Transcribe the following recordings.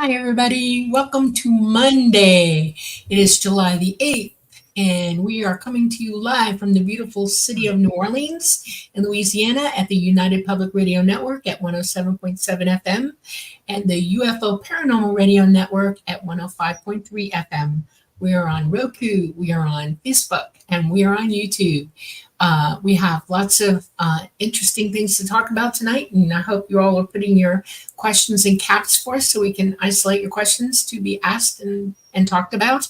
Hi, everybody. Welcome to Monday. It is July the 8th, and we are coming to you live from the beautiful city of New Orleans in Louisiana at the United Public Radio Network at 107.7 FM and the UFO Paranormal Radio Network at 105.3 FM. We are on Roku, we are on Facebook, and we are on YouTube. We have lots of interesting things to talk about tonight, and I hope you all are putting your questions in caps for us so we can isolate your questions to be asked and talked about.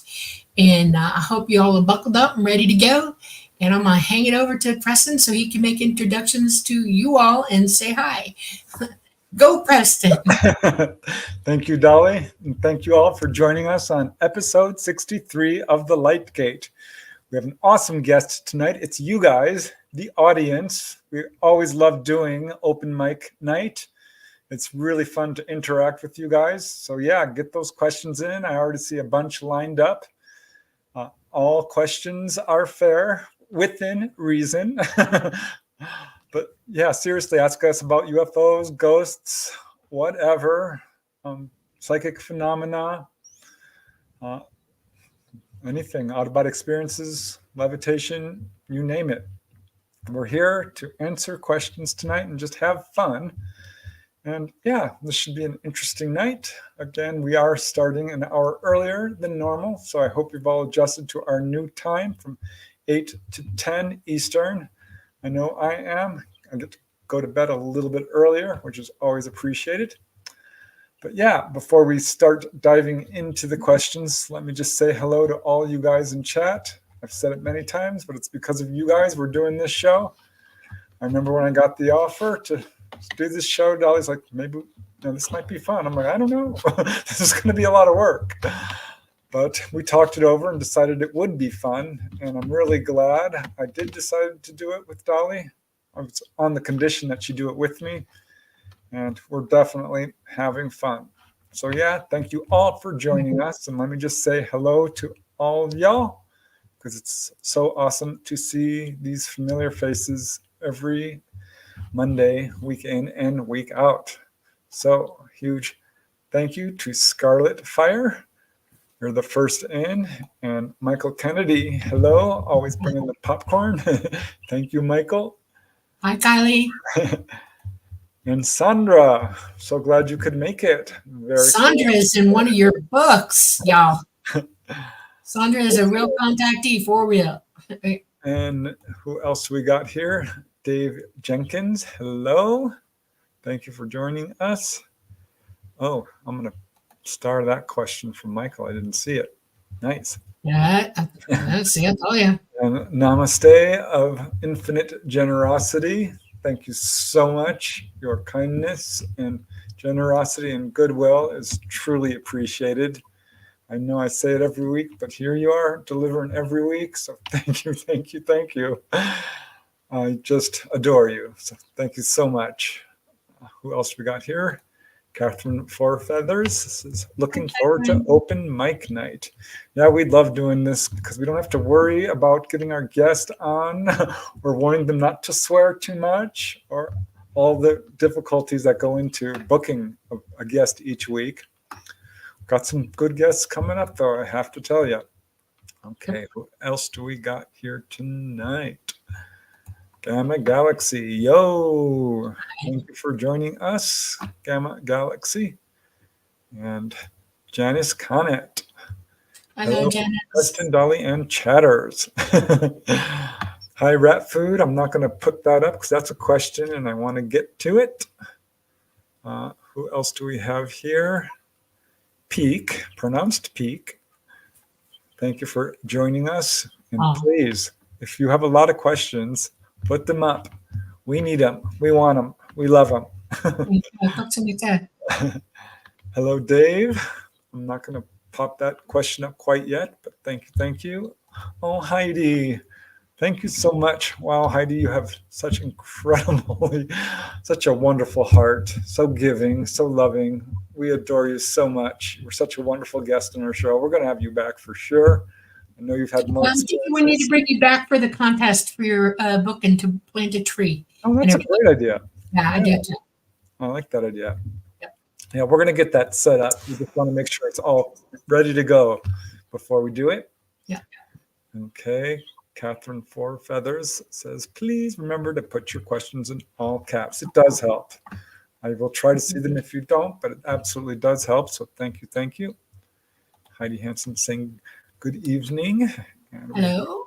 And I hope you all are buckled up and ready to go. And I'm going to hang it over to Preston so he can make introductions to you all and say hi. Go, Preston. Thank you, Dolly. And thank you all for joining us on episode 63 of The Light Gate. We have an awesome guest tonight. It's you guys, the audience. We always love doing open mic night. It's really fun to interact with you guys. So yeah, get those questions in. I already see a bunch lined up. All questions are fair, within reason. But yeah, seriously, ask us about UFOs, ghosts, whatever, psychic phenomena, anything, out-of-body experiences, levitation, you name it. We're here to answer questions tonight and just have fun. And yeah, this should be an interesting night. Again, we are starting an hour earlier than normal, so I hope you've all adjusted to our new time from 8 to 10 Eastern. I know I am. I get to go to bed a little bit earlier, which is always appreciated. But yeah, before we start diving into the questions, let me just say hello to all you guys in chat. I've said it many times, but it's because of you guys we're doing this show. I remember when I got the offer to do this show, Dolly's like, maybe this might be fun. I'm like, I don't know. This is going to be a lot of work. But we talked it over and decided it would be fun. And I'm really glad I did decide to do it with Dolly. I was on the condition that she do it with me. And we're definitely having fun. So yeah, thank you all for joining us. And let me just say hello to all of y'all, because it's so awesome to see these familiar faces every Monday, week in and week out. So huge thank you to Scarlet Fire. You're the first in. And Michael Kennedy, hello, always bringing the popcorn. Thank you, Michael. Hi, Kylie. And Sandra, so glad you could make it. Sandra cool. Is in one of your books, y'all. Sandra is a real contactee, for real. And who else we got here? Dave Jenkins, hello. Thank you for joining us. Oh, I'm going to star that question from Michael. I didn't see it. Nice. Yeah, see it. Oh, yeah. And namaste of infinite generosity. Thank you so much. Your kindness and generosity and goodwill is truly appreciated. I know I say it every week, but here you are delivering every week. So thank you, thank you, thank you. I just adore you. So thank you so much. Who else we got here? Catherine Fourfeathers. This is looking forward to open mic night. Yeah, we love doing this because we don't have to worry about getting our guest on or warning them not to swear too much or all the difficulties that go into booking a guest each week. Got some good guests coming up, though, I have to tell you. Okay, who else do we got here tonight? Gamma Galaxy, yo! Thank you for joining us, Gamma Galaxy. And Janice Connett. Hello, Janice. Preston, Dolly, and Chatters. Hi, Rat Food. I'm not going to put that up because that's a question and I want to get to it. Who else do we have here? Peak, pronounced Peak. Thank you for joining us. And please, if you have a lot of questions, put them up. We need them. We want them. We love them. Hello, Dave. I'm not going to pop that question up quite yet, but thank you. Thank you. Oh, Heidi. Thank you so much. Wow, Heidi, you have such such a wonderful heart. So giving, so loving. We adore you so much. You're such a wonderful guest on our show. We're going to have you back for sure. I know you've had more experiences. We need to bring you back for the contest for your book and to plant a tree. Oh, that's a great idea. Yeah, I do too. I like that idea. Yep. Yeah, we're going to get that set up. We just want to make sure it's all ready to go before we do it. Yeah. Okay. Catherine Four Feathers says, please remember to put your questions in all caps. It does help. I will try to see them if you don't, but it absolutely does help. So thank you. Thank you. Heidi Hansen saying good evening. And Hello.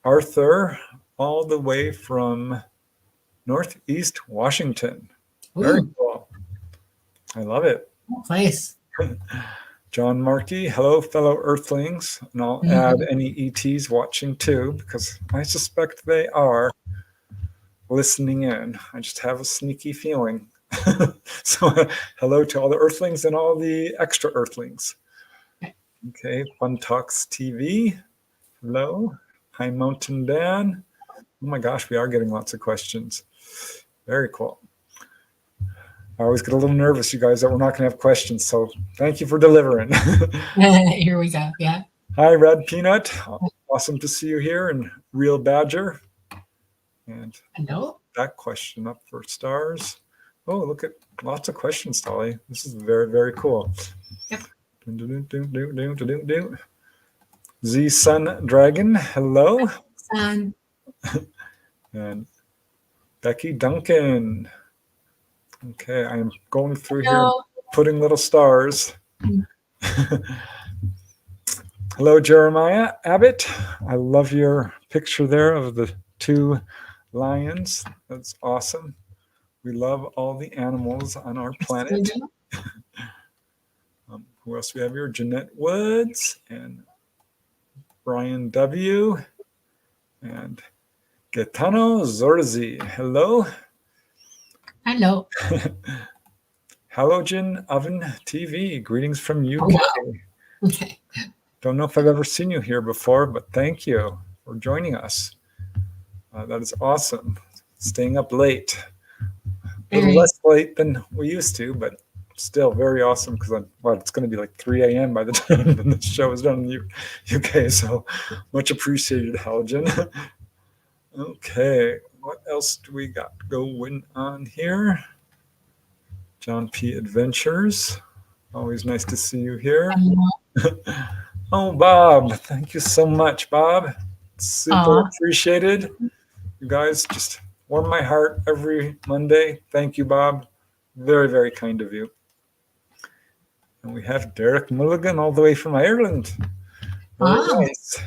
Arthur, all the way from Northeast Washington. Very cool. I love it. Place. John Markey, hello, fellow Earthlings. And I'll add any ETs watching too, because I suspect they are listening in. I just have a sneaky feeling. So hello to all the Earthlings and all the extra Earthlings. Okay, Fun Talks TV. Hello. High Mountain Dan. Oh my gosh, we are getting lots of questions. Very cool. I always get a little nervous, you guys, that we're not going to have questions. So thank you for delivering. Here we go. Yeah. Hi, Red Peanut. Awesome to see you here. And Real Badger. And Hello. that question up for stars. Oh, look at lots of questions, Dolly. This is very, very cool. Yep. Z Sun Dragon. Hello. Sun. And Becky Duncan. Okay, I am going through here, putting little stars. Hello, Jeremiah Abbott. I love your picture there of the two lions. That's awesome. We love all the animals on our planet. Who else we have here? Jeanette Woods and Brian W. and Gaetano Zorzi. Hello. Hello. Halogen Oven TV. Greetings from UK. Oh, wow. Okay. Don't know if I've ever seen you here before, but thank you for joining us. That is awesome. Staying up late. A little less late than we used to, but still very awesome because it's going to be like 3 a.m. by the time the show is done in the UK. So much appreciated, Halogen. Okay. What else do we got going on here? John P. Adventures. Always nice to see you here. Oh, Bob. Thank you so much, Bob. Super appreciated. You guys just warm my heart every Monday. Thank you, Bob. Very, very kind of you. And we have Derek Mulligan all the way from Ireland. Very nice.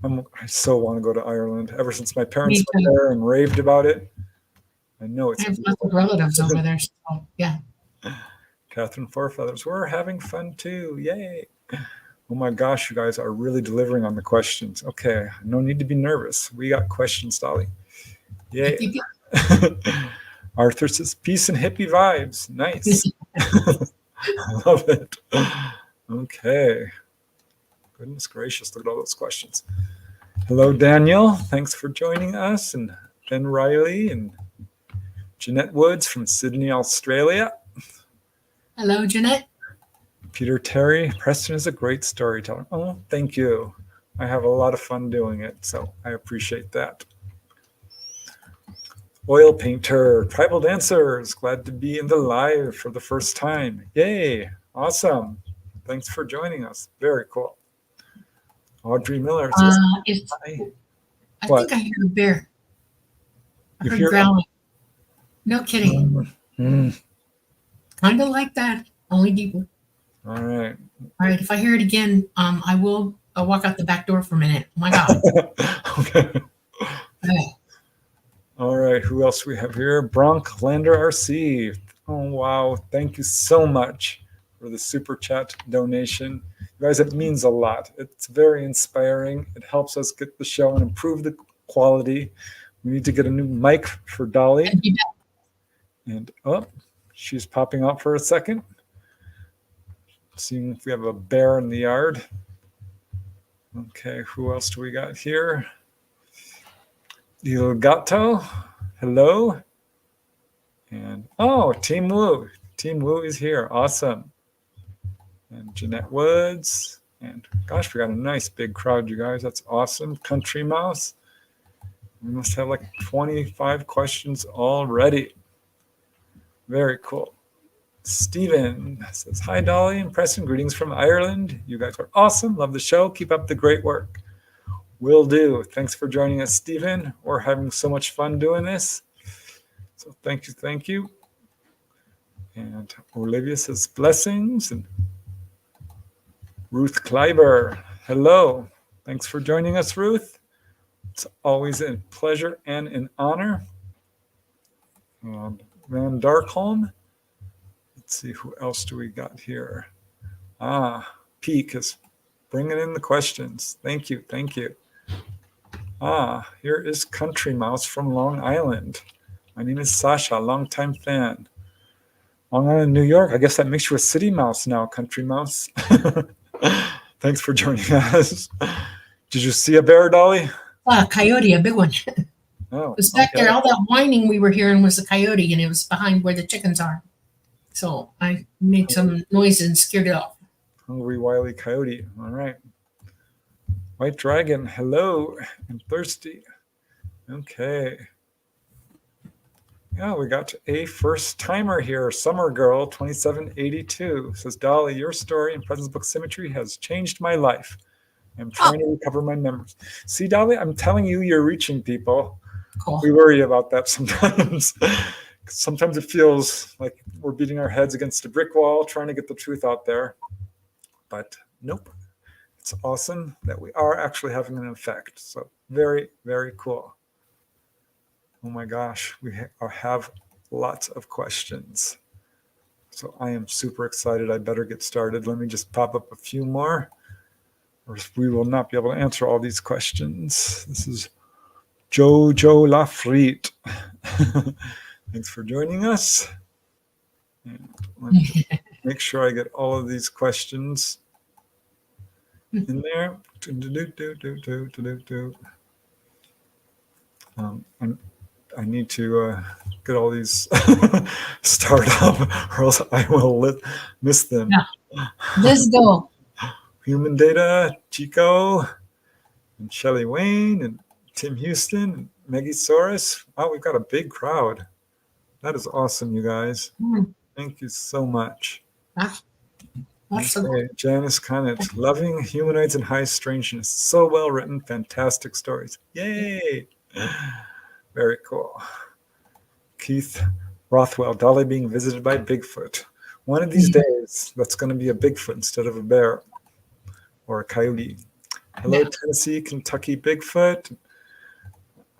I so want to go to Ireland. Ever since my parents went there and raved about it. I know it's. I have lots of relatives over there. So, yeah. Catherine Fourfeathers, we're having fun too. Yay. Oh my gosh, you guys are really delivering on the questions. Okay, no need to be nervous. We got questions, Dolly. Yay. Arthur says, peace and hippie vibes. Nice. I love it. Okay. Goodness gracious, look at all those questions. Hello, Daniel. Thanks for joining us. And Ben Riley and Jeanette Woods from Sydney, Australia. Hello, Jeanette. Peter Terry. Preston is a great storyteller. Oh, thank you. I have a lot of fun doing it, so I appreciate that. Oil Painter, Tribal Dancers. Glad to be in the live for the first time. Yay. Awesome. Thanks for joining us. Very cool. Audrey Miller says, I think I hear a bear. I heard growling. No kidding. Kind of like that, only deeper. All right. All right. If I hear it again, I will walk out the back door for a minute. Oh my God. Okay. All right. Who else we have here? Bronk Lander RC. Oh, wow. Thank you so much for the super chat donation. You guys, it means a lot. It's very inspiring. It helps us get the show and improve the quality. We need to get a new mic for Dolly. And she's popping out for a second. Seeing if we have a bear in the yard. Okay, who else do we got here? Il Gato. Hello. And Team Woo. Team Woo is here. Awesome. And Jeanette Woods. And gosh, we got a nice big crowd, you guys. That's awesome. Country Mouse. We must have like 25 questions already. Very cool. Stephen says, hi, Dolly and Preston. Greetings from Ireland. You guys are awesome. Love the show. Keep up the great work. Will do. Thanks for joining us, Stephen. We're having so much fun doing this. So thank you. Thank you. And Olivia says, blessings. And Ruth Kleiber, hello. Thanks for joining us, Ruth. It's always a pleasure and an honor. And Van Darkholm. Let's see, who else do we got here? Peak is bringing in the questions. Thank you. Thank you. Here is Country Mouse from Long Island. My name is Sasha, longtime fan. Long Island, New York. I guess that makes you a city mouse now, Country Mouse. Thanks for joining us. Did you see a bear, Dolly? A coyote, a big one. Oh, it was back there. All that whining we were hearing was a coyote, and it was behind where the chickens are. So I made some noise and scared it off. Hungry, wily coyote. All right. White Dragon, hello. And Thirsty. Okay. Yeah, we got a first timer here. Summer Girl 2782 says, Dolly, your story in Preston's book Symmetry has changed my life. I'm trying to recover my memories. See, Dolly, I'm telling you, you're reaching people. Cool. We worry about that sometimes. Sometimes it feels like we're beating our heads against a brick wall trying to get the truth out there. But nope. It's awesome that we are actually having an effect. So very, very cool. Oh my gosh, we have lots of questions. So I am super excited. I better get started. Let me just pop up a few more, or we will not be able to answer all these questions. This is Jojo Lafrite. Thanks for joining us. And let me make sure I get all of these questions in there. I need to get all these start up, or else I will miss them. Yeah. Let's go. Human Data, Chico, and Shelley Wayne, and Tim Houston, and Maggie Soros. Wow, we've got a big crowd. That is awesome, you guys. Thank you so much. Awesome. Okay, Janice Conant, loving humanoids and high strangeness. So well written, fantastic stories. Yay! Very cool. Keith Rothwell, Dolly being visited by Bigfoot. One of these days, that's going to be a Bigfoot instead of a bear or a coyote. Hello, Tennessee, Kentucky Bigfoot.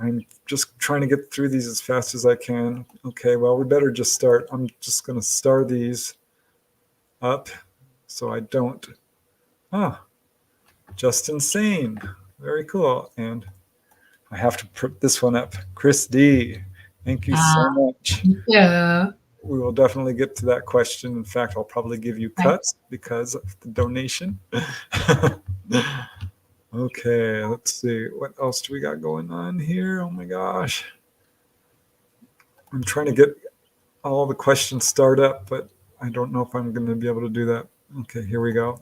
I'm just trying to get through these as fast as I can. Okay, well, we better just start. I'm just going to star these up so I don't. Just insane. Very cool. And I have to put this one up. Chris D. Thank you so much. Yeah. We will definitely get to that question. In fact, I'll probably give you cuts because of the donation. Okay, let's see. What else do we got going on here? Oh my gosh. I'm trying to get all the questions started up, but I don't know if I'm going to be able to do that. Okay, here we go.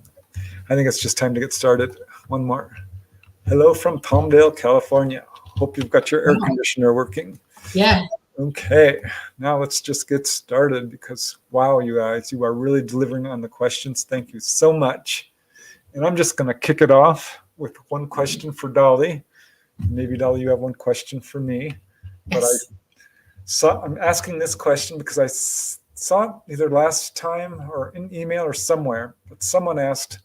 I think it's just time to get started. One more. Hello from Palmdale, California. Hope you've got your air conditioner working. Yeah. Okay, now let's just get started because, wow, you guys, you are really delivering on the questions. Thank you so much. And I'm just going to kick it off with one question for Dolly. Maybe, Dolly, you have one question for me. Yes. But I'm asking this question because I saw it either last time or in email or somewhere, but someone asked,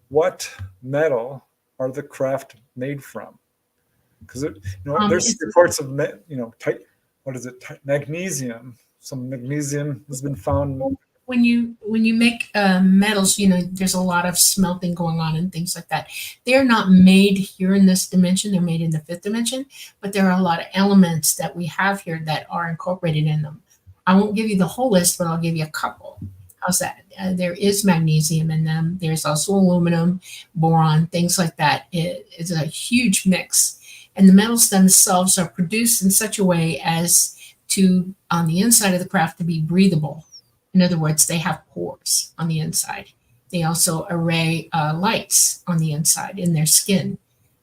what metal are the craft made from? Because there's reports of magnesium. Some magnesium has been found. When you make metals, there's a lot of smelting going on and things like that. They're not made here in this dimension. They're made in the fifth dimension, but there are a lot of elements that we have here that are incorporated in them. I won't give you the whole list, but I'll give you a couple. How's that? There is magnesium in them. There's also aluminum, boron, things like that. It's a huge mix. And the metals themselves are produced in such a way as to, on the inside of the craft, to be breathable. In other words, they have pores on the inside. They also array lights on the inside in their skin.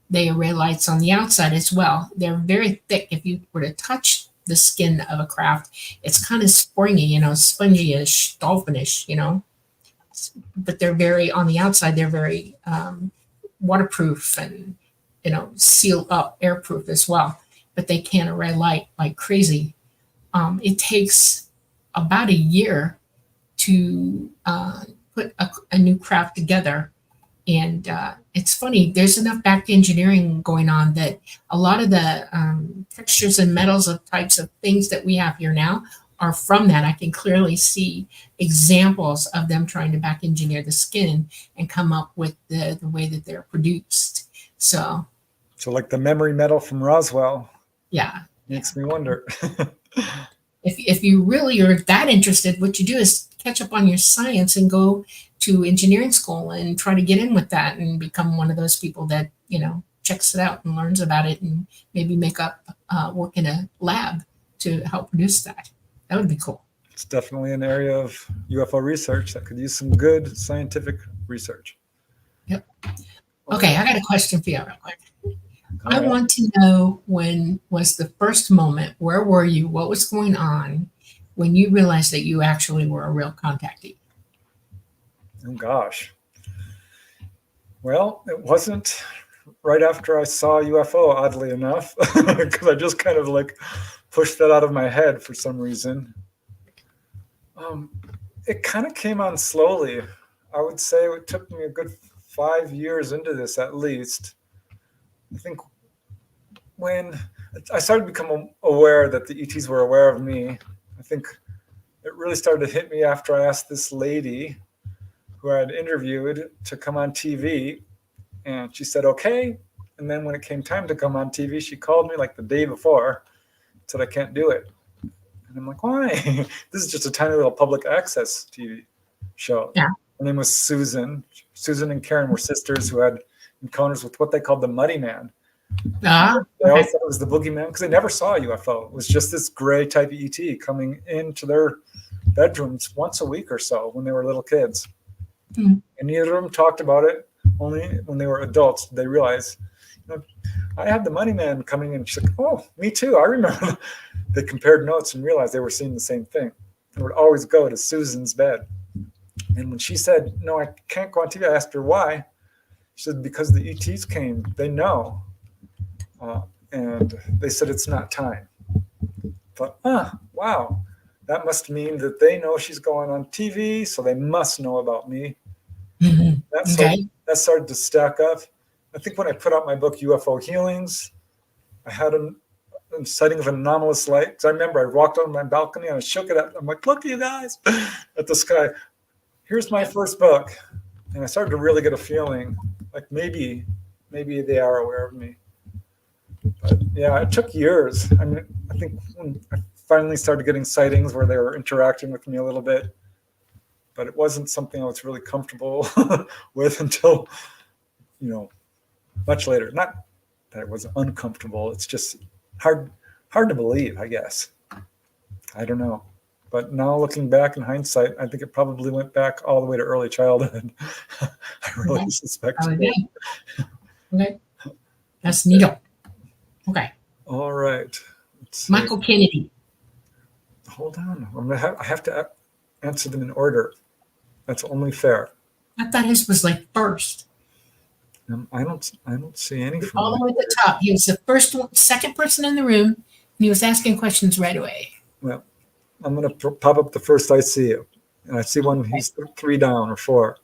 They array lights on the outside as well. They're very thick. If you were to touch the skin of a craft. It's kind of springy, spongy-ish, dolphinish, but they're very, on the outside, they're very waterproof and, seal up, airproof as well. But they can array light like crazy. It takes about a year to put a new craft together. And it's funny, there's enough back engineering going on that a lot of the textures and metals of types of things that we have here now are from that. I can clearly see examples of them trying to back engineer the skin and come up with the way that they're produced. So like the memory metal from Roswell. Yeah. Makes me wonder. If you really are that interested, what you do is catch up on your science and go to engineering school and try to get in with that and become one of those people that, checks it out and learns about it and maybe make up work in a lab to help produce that. That would be cool. It's definitely an area of UFO research that could use some good scientific research. Yep. Okay, I got a question for you real quick. All I right. want to know, when was the first moment, where were you, what was going on when you realized that you actually were a real contactee? Oh gosh. Well, it wasn't right after I saw a UFO, oddly enough, because I just kind of like pushed that out of my head for some reason. It kind of came on slowly. I would say it took me a good 5 years into this at least. I think when I started to become aware that the ETs were aware of me, I think it really started to hit me after I asked this lady who I had interviewed to come on TV, and she said, okay. And then when it came time to come on TV, she called me like the day before, said I can't do it. And I'm like, why? This is just a tiny little public access TV show. Yeah. Her name was Susan. Susan and Karen were sisters who had encounters with what they called the Muddy Man. They always thought it was the boogeyman because they never saw a UFO. It was just this gray type of ET coming into their bedrooms once a week or so when they were little kids. Mm-hmm. And neither of them talked about it. Only when they were adults did they realize, I had the Money Man coming in. She's like, oh, me too. I remember. They compared notes and realized they were seeing the same thing. And would always go to Susan's bed. And when she said, no, I can't go on TV, I asked her why. She said, because the ETs came. They know. And they said, it's not time. But, wow. That must mean that they know she's going on TV, so they must know about me. Mm-hmm. That started to stack up. I think when I put out my book, UFO Healings, I had a sighting of an anomalous light. Because I remember I walked on my balcony and I shook it up. I'm like, look, you guys, at the sky. Here's my first book. And I started to really get a feeling like maybe they are aware of me. But yeah, it took years. I mean, I think when I finally started getting sightings where they were interacting with me a little bit, but it wasn't something I was really comfortable with until, much later. Not that it was uncomfortable. It's just hard to believe, I guess. I don't know. But now looking back in hindsight, I think it probably went back all the way to early childhood. I really suspect. Okay. That's neat. Okay. All right. Michael Kennedy. Hold on. I have to answer them in order. That's only fair. I thought his was like first. I don't see any from all the way at the top. He was the second person in the room, and he was asking questions right away. Well, I'm going to pop up the first I see you. And I see one, he's 3 down or 4.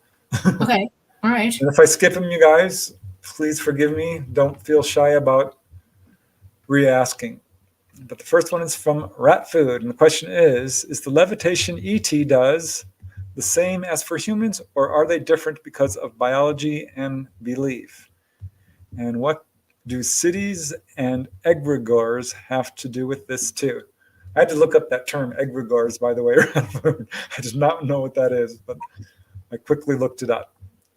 Okay. All right. And if I skip him, you guys, please forgive me. Don't feel shy about re-asking. But the first one is from Rat Food. And the question is the levitation ET does the same as for humans, or are they different because of biology and belief? And what do cities and egregores have to do with this too? I had to look up that term, egregores, by the way. I did not know what that is, but I quickly looked it up.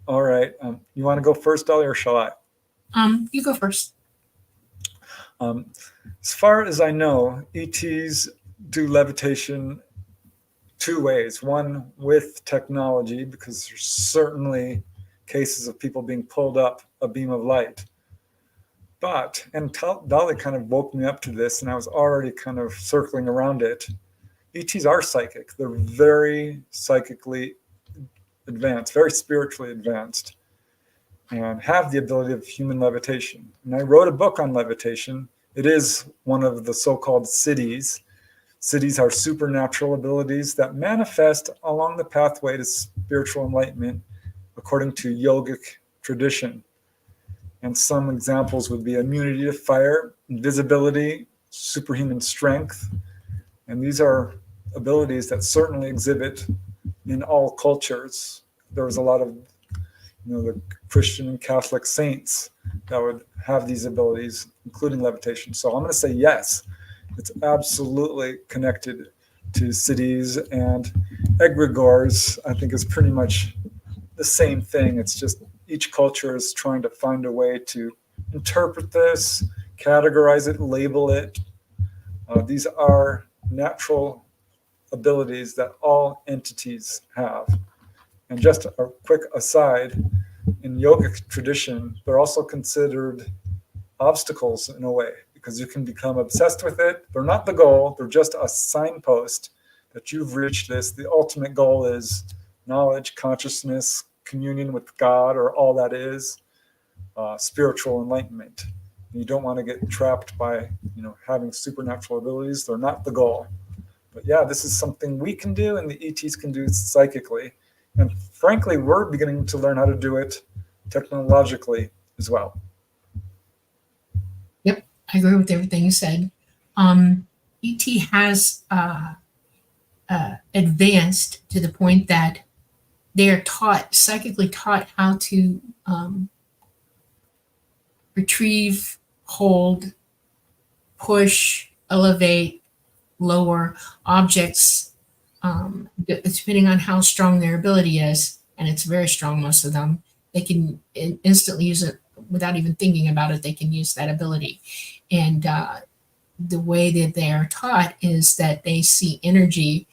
All right. You want to go first, Dolly, or shall I? You go first. As far as I know, ETs do levitation 2 ways. One, with technology, because there's certainly cases of people being pulled up a beam of light. But, and Dolly kind of woke me up to this, and I was already kind of circling around it. ETs are psychic. They're very psychically advanced, very spiritually advanced, and have the ability of human levitation. And I wrote a book on levitation. It is one of the so-called siddhis. Siddhis are supernatural abilities that manifest along the pathway to spiritual enlightenment according to yogic tradition. And some examples would be immunity to fire, invisibility, superhuman strength. And these are abilities that certainly exhibit in all cultures. There was a lot of, the Christian and Catholic saints that would have these abilities, including levitation. So I'm going to say yes, it's absolutely connected to siddhis, and egregores, I think, is pretty much the same thing. It's just each culture is trying to find a way to interpret this, categorize it, label it. These are natural abilities that all entities have. And just a quick aside, in yogic tradition, they're also considered obstacles in a way, because you can become obsessed with it. They're not the goal, they're just a signpost that you've reached this. The ultimate goal is knowledge, consciousness, communion with God, or all that is, spiritual enlightenment. You don't want to get trapped by, having supernatural abilities. They're not the goal. But yeah, this is something we can do, and the ETs can do psychically. And frankly, we're beginning to learn how to do it technologically as well. Yep, I agree with everything you said. ET has advanced to the point that they are psychically taught how to retrieve, hold, push, elevate, lower objects, depending on how strong their ability is. And it's very strong, most of them. They can instantly use it without even thinking about it. They can use that ability. And the way that they are taught is that they see energy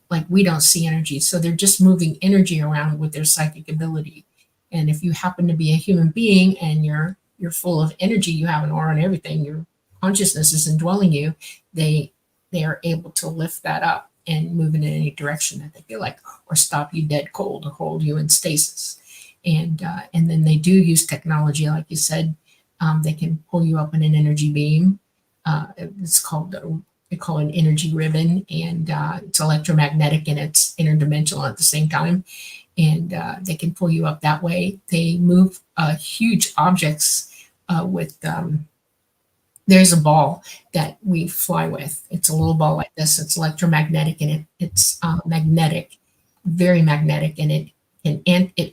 like we don't see energy. So they're just moving energy around with their psychic ability. And if you happen to be a human being and you're full of energy, you have an aura and everything, your consciousness is indwelling you, they are able to lift that up and move in any direction that they feel like, or stop you dead cold, or hold you in stasis. And then they do use technology, like you said. They can pull you up in an energy beam. It's called they call it an energy ribbon, and it's electromagnetic and it's interdimensional at the same time. And they can pull you up that way. They move huge objects with. There's a ball that we fly with. It's a little ball like this. It's electromagnetic, and it's magnetic, very magnetic, and it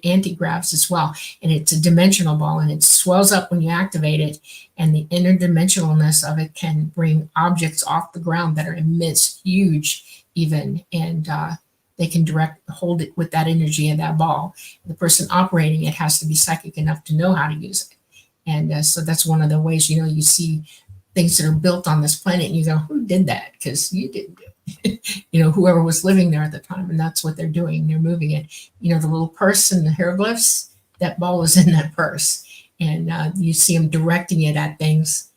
anti-gravs as well. And it's a dimensional ball, and it swells up when you activate it. And the interdimensionalness of it can bring objects off the ground that are immense, huge even, and they can hold it with that energy of that ball. The person operating it has to be psychic enough to know how to use it. And so that's one of the ways, you see things that are built on this planet, and you go, who did that? Because you didn't do it. Whoever was living there at the time, and that's what they're doing. They're moving it. The little purse and the hieroglyphs, that ball is in that purse. And you see them directing it at things.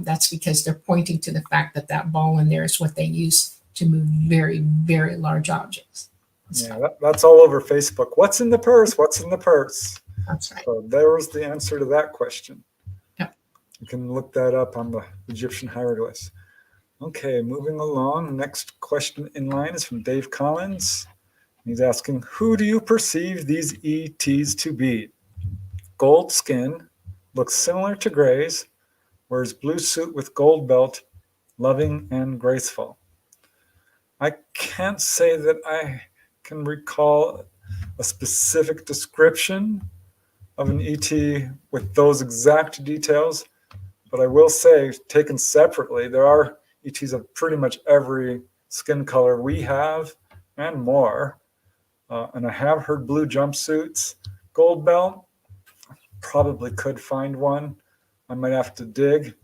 That's because they're pointing to the fact that that ball in there is what they use to move very, very large objects. Yeah, that's all over Facebook. What's in the purse? What's in the purse? That's right. So there was the answer to that question. Yep. You can look that up on the Egyptian hieroglyphs. Okay, moving along. Next question in line is from Dave Collins. He's asking, who do you perceive these ETs to be? Gold skin, looks similar to Gray's, wears blue suit with gold belt, loving and graceful. I can't say that I can recall a specific description of an ET with those exact details, but I will say, taken separately, there are ETs of pretty much every skin color we have and more. And I have heard blue jumpsuits. Gold belt, probably could find one. I might have to dig.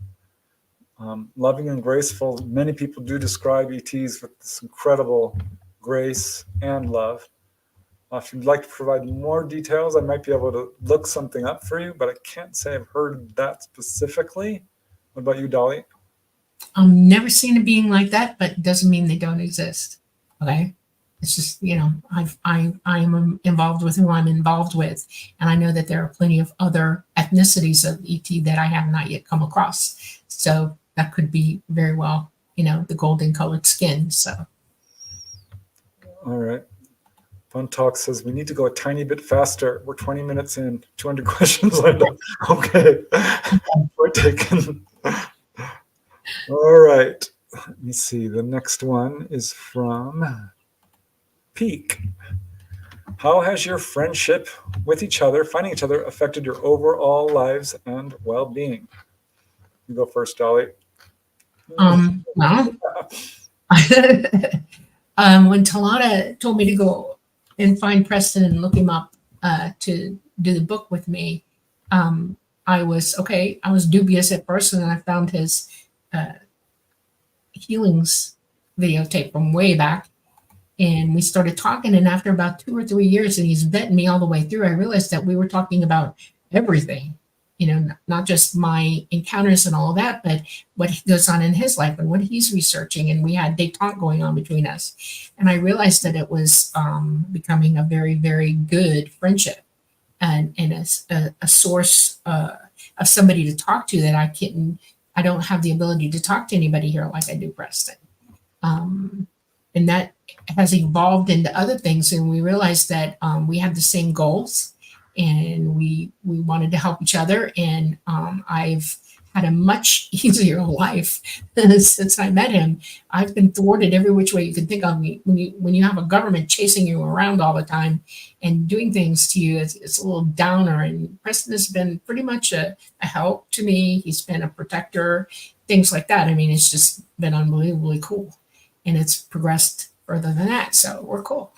Loving and graceful, many people do describe ETs with this incredible grace and love. If you'd like to provide more details, I might be able to look something up for you, but I can't say I've heard that specifically. What about you, Dolly? I've never seen a being like that, but it doesn't mean they don't exist. Okay. It's just, I am involved with who I'm involved with. And I know that there are plenty of other ethnicities of ET that I have not yet come across. So that could be very well, the golden colored skin. So. All right. Fun Talk says we need to go a tiny bit faster. We're 20 minutes in, 200 questions lined up. Okay. We're taking. All right. Let me see. The next one is from Peak. How has your friendship with each other, finding each other, affected your overall lives and well-being? You go first, Dolly. Well, when Talana told me to go and find Preston and look him up to do the book with me, I was dubious at first, and then I found his healings videotape from way back, and we started talking, and after about 2 or 3 years, and he's vetting me all the way through, I realized that we were talking about everything, not just my encounters and all of that, but what goes on in his life and what he's researching. And we had detente going on between us. And I realized that it was becoming a very, very good friendship and a source of somebody to talk to that I don't have the ability to talk to anybody here like I do Preston. And that has evolved into other things. And we realized that we had the same goals, and we wanted to help each other. And I've had a much easier life since I met him. I've been thwarted every which way you can think of me. When you have a government chasing you around all the time and doing things to you, it's a little downer. And Preston has been pretty much a help to me. He's been a protector, things like that. I mean, it's just been unbelievably cool, and it's progressed further than that. So we're cool.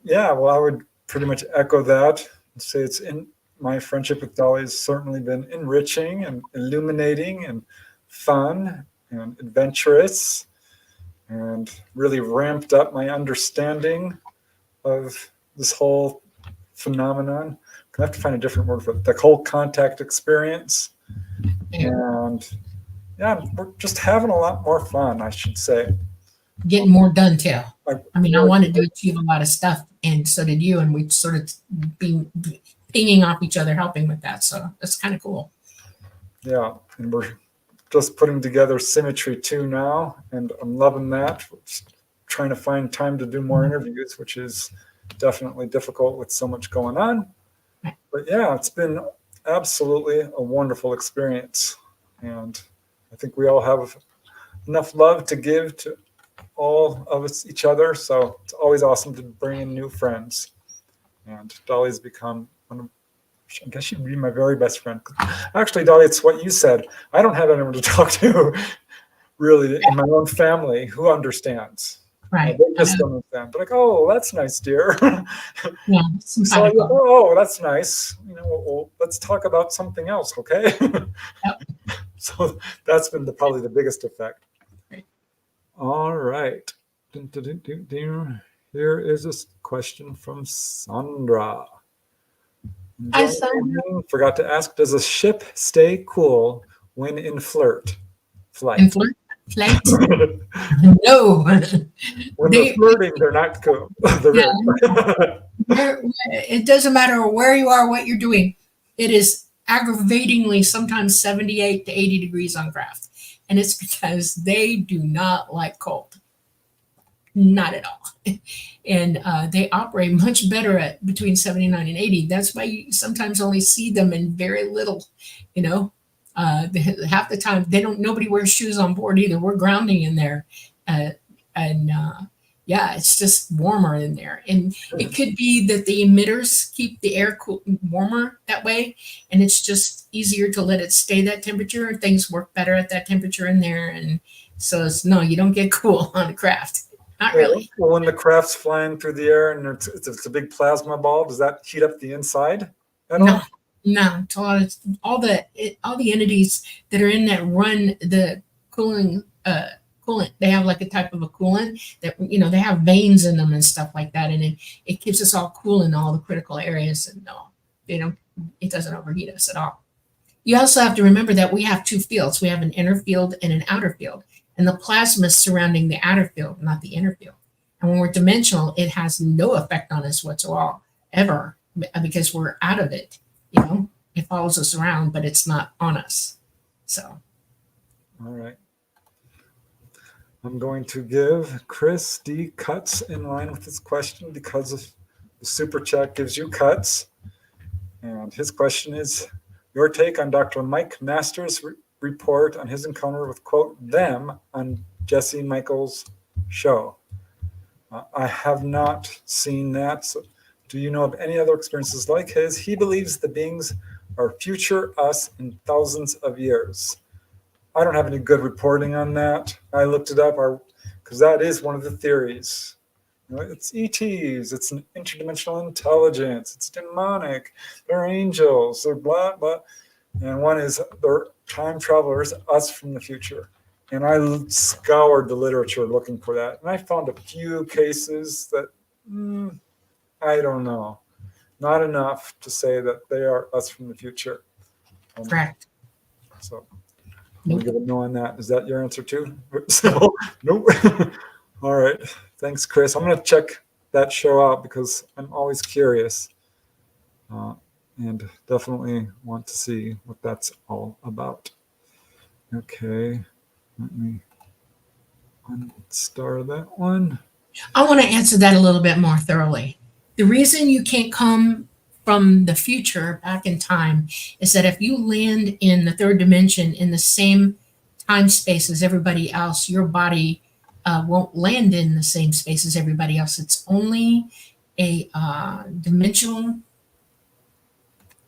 Yeah, well, I would pretty much echo that and say my friendship with Dolly has certainly been enriching and illuminating and fun and adventurous, and really ramped up my understanding of this whole phenomenon. I have to find a different word for it. The whole contact experience. And yeah, we're just having a lot more fun, I should say. Getting more done too. I wanted to achieve a lot of stuff, and so did you, and we sort of been pinging off each other, helping with that. So that's kind of cool. Yeah, and we're just putting together Symmetry 2 now, and I'm loving that. We're just trying to find time to do more interviews, which is definitely difficult with so much going on. But yeah, it's been absolutely a wonderful experience, and I think we all have enough love to give to all of us, each other. So it's always awesome to bring in new friends. And Dolly's become I guess she'd be my very best friend. Actually, Dolly, it's what you said. I don't have anyone to talk to really in my own family who understands. Right. They just don't understand. But like, oh, that's nice, dear. Yeah. So you go, oh, that's nice. Well, let's talk about something else, okay? Yep. So that's been probably the biggest effect. Right. All right. Here is a question from Sandra. Hi, Sandra. Forgot to ask, does a ship stay cool when in flight? In flight? No. When they're flirting, they're not cool. It doesn't matter where you are, what you're doing. It is aggravatingly sometimes 78 to 80 degrees on craft. And it's because they do not like cold. Not at all. And they operate much better at between 79 and 80. That's why you sometimes only see them in very little, half the time nobody wears shoes on board either. We're grounding in there. Yeah, it's just warmer in there. And it could be that the emitters keep the air warmer that way. And it's just easier to let it stay that temperature. Things work better at that temperature in there. And so you don't get cool on a craft. Not really. Well, when the craft's flying through the air and it's a big plasma ball, does that heat up the inside at all? No. All the entities that are in that run the cooling coolant. They have like a type of a coolant that, they have veins in them and stuff like that. And it keeps us all cool in all the critical areas. And no, it doesn't overheat us at all. You also have to remember that we have two fields. We have an inner field and an outer field. And the plasma is surrounding the outer field, not the inner field. And when we're dimensional, it has no effect on us whatsoever, ever, because we're out of it. It follows us around, but it's not on us. So. All right. I'm going to give Chris D cuts in line with his question because of the super chat gives you cuts. And his question is, your take on Dr. Mike Masters' report on his encounter with, quote, them on Jesse Michaels' show. I have not seen that. So do you know of any other experiences like his? He believes the beings are future us in thousands of years. I don't have any good reporting on that. I looked it up because that is one of the theories. It's ETs, it's an interdimensional intelligence, it's demonic, they're angels, they're blah, blah. And one is they're time travelers, us from the future. And I scoured the literature looking for that. And I found a few cases that, I don't know. Not enough to say that they are us from the future. Correct. So Nope. I'll give a no on that. Is that your answer too? So, nope. All right. Thanks, Chris. I'm going to check that show out because I'm always curious and definitely want to see what that's all about. Okay. Let me unstar that one. I want to answer that a little bit more thoroughly. The reason you can't come from the future back in time is that if you land in the third dimension in the same time space as everybody else, your body won't land in the same space as everybody else. It's only a dimensional.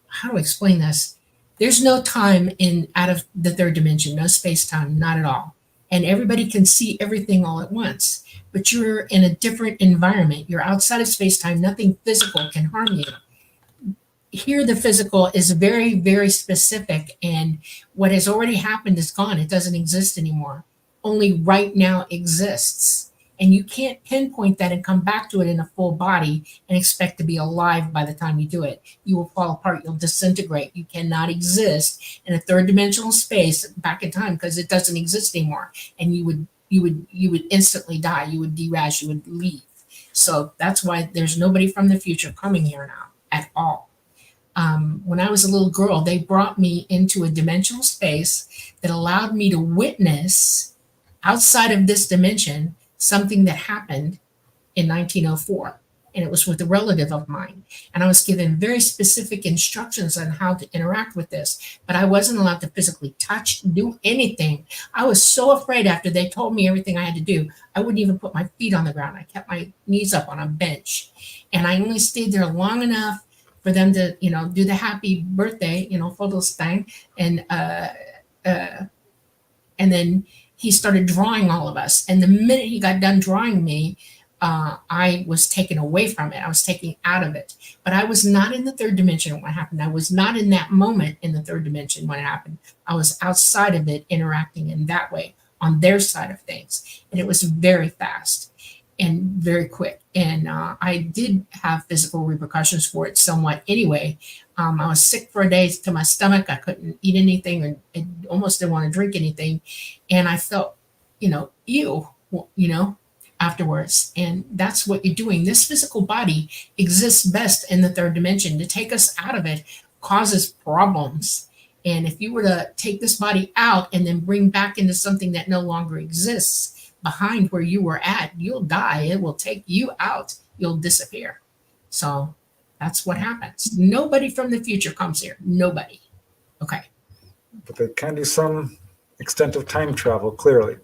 How do I explain this? There's no time out of the third dimension, no space time, not at all. And everybody can see everything all at once. But you're in a different environment. You're outside of space time. Nothing physical can harm you. Here, the physical is very, very specific. And what has already happened is gone. It doesn't exist anymore. Only right now exists. And you can't pinpoint that and come back to it in a full body and expect to be alive by the time you do it. You will fall apart. You'll disintegrate. You cannot exist in a third dimensional space back in time because it doesn't exist anymore. And you would instantly die. You would deraz. You would leave. So that's why there's nobody from the future coming here now at all. When I was a little girl, they brought me into a dimensional space that allowed me to witness outside of this dimension something that happened in 1904. And it was with a relative of mine. And I was given very specific instructions on how to interact with this. But I wasn't allowed to physically touch, do anything. I was so afraid after they told me everything I had to do. I wouldn't even put my feet on the ground. I kept my knees up on a bench. And I only stayed there long enough for them to, do the happy birthday, photos thing. And then he started drawing all of us. And the minute he got done drawing me, I was taken away from it. I was taken out of it. But I was not in the third dimension when it happened. I was not in that moment in the third dimension when it happened. I was outside of it, interacting in that way on their side of things. And it was very fast and very quick. And I did have physical repercussions for it somewhat anyway. I was sick for a day to my stomach. I couldn't eat anything and I almost didn't want to drink anything. And I felt, ew, afterwards. And that's what you're doing. This physical body exists best in the third dimension. To take us out of it causes problems. And if you were to take this body out and then bring back into something that no longer exists behind where you were at, you'll die. It will take you out. You'll disappear. So that's what happens. Nobody from the future comes here. Nobody. Okay. But they can do some extent of time travel, clearly.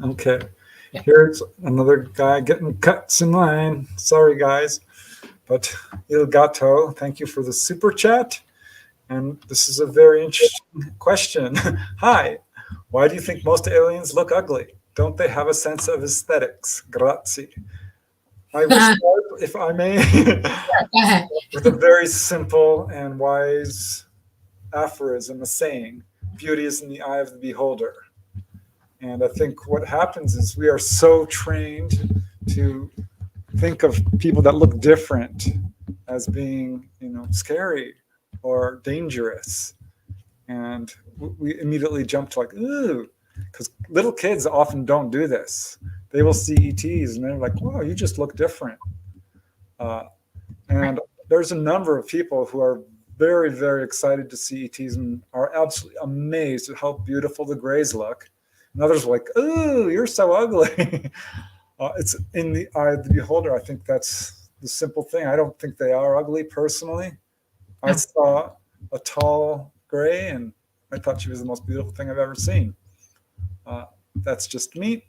Okay. Yeah. Here's another guy getting cuts in line. Sorry, guys. But Il Gato, thank you for the super chat. And this is a very interesting question. Hi. Why do you think most aliens look ugly? Don't they have a sense of aesthetics? Grazie. I will start, if I may, Go ahead. with a very simple and wise aphorism, a saying: beauty is in the eye of the beholder. And I think what happens is we are so trained to think of people that look different as being, scary or dangerous. And we immediately jump to like, ooh, because little kids often don't do this. They will see ETs and they're like, wow, you just look different. And there's a number of people who are very, very excited to see ETs and are absolutely amazed at how beautiful the grays look. And others are like, ooh, you're so ugly. It's in the eye of the beholder. I think that's the simple thing. I don't think they are ugly personally. I saw a tall gray and I thought she was the most beautiful thing I've ever seen. That's just me.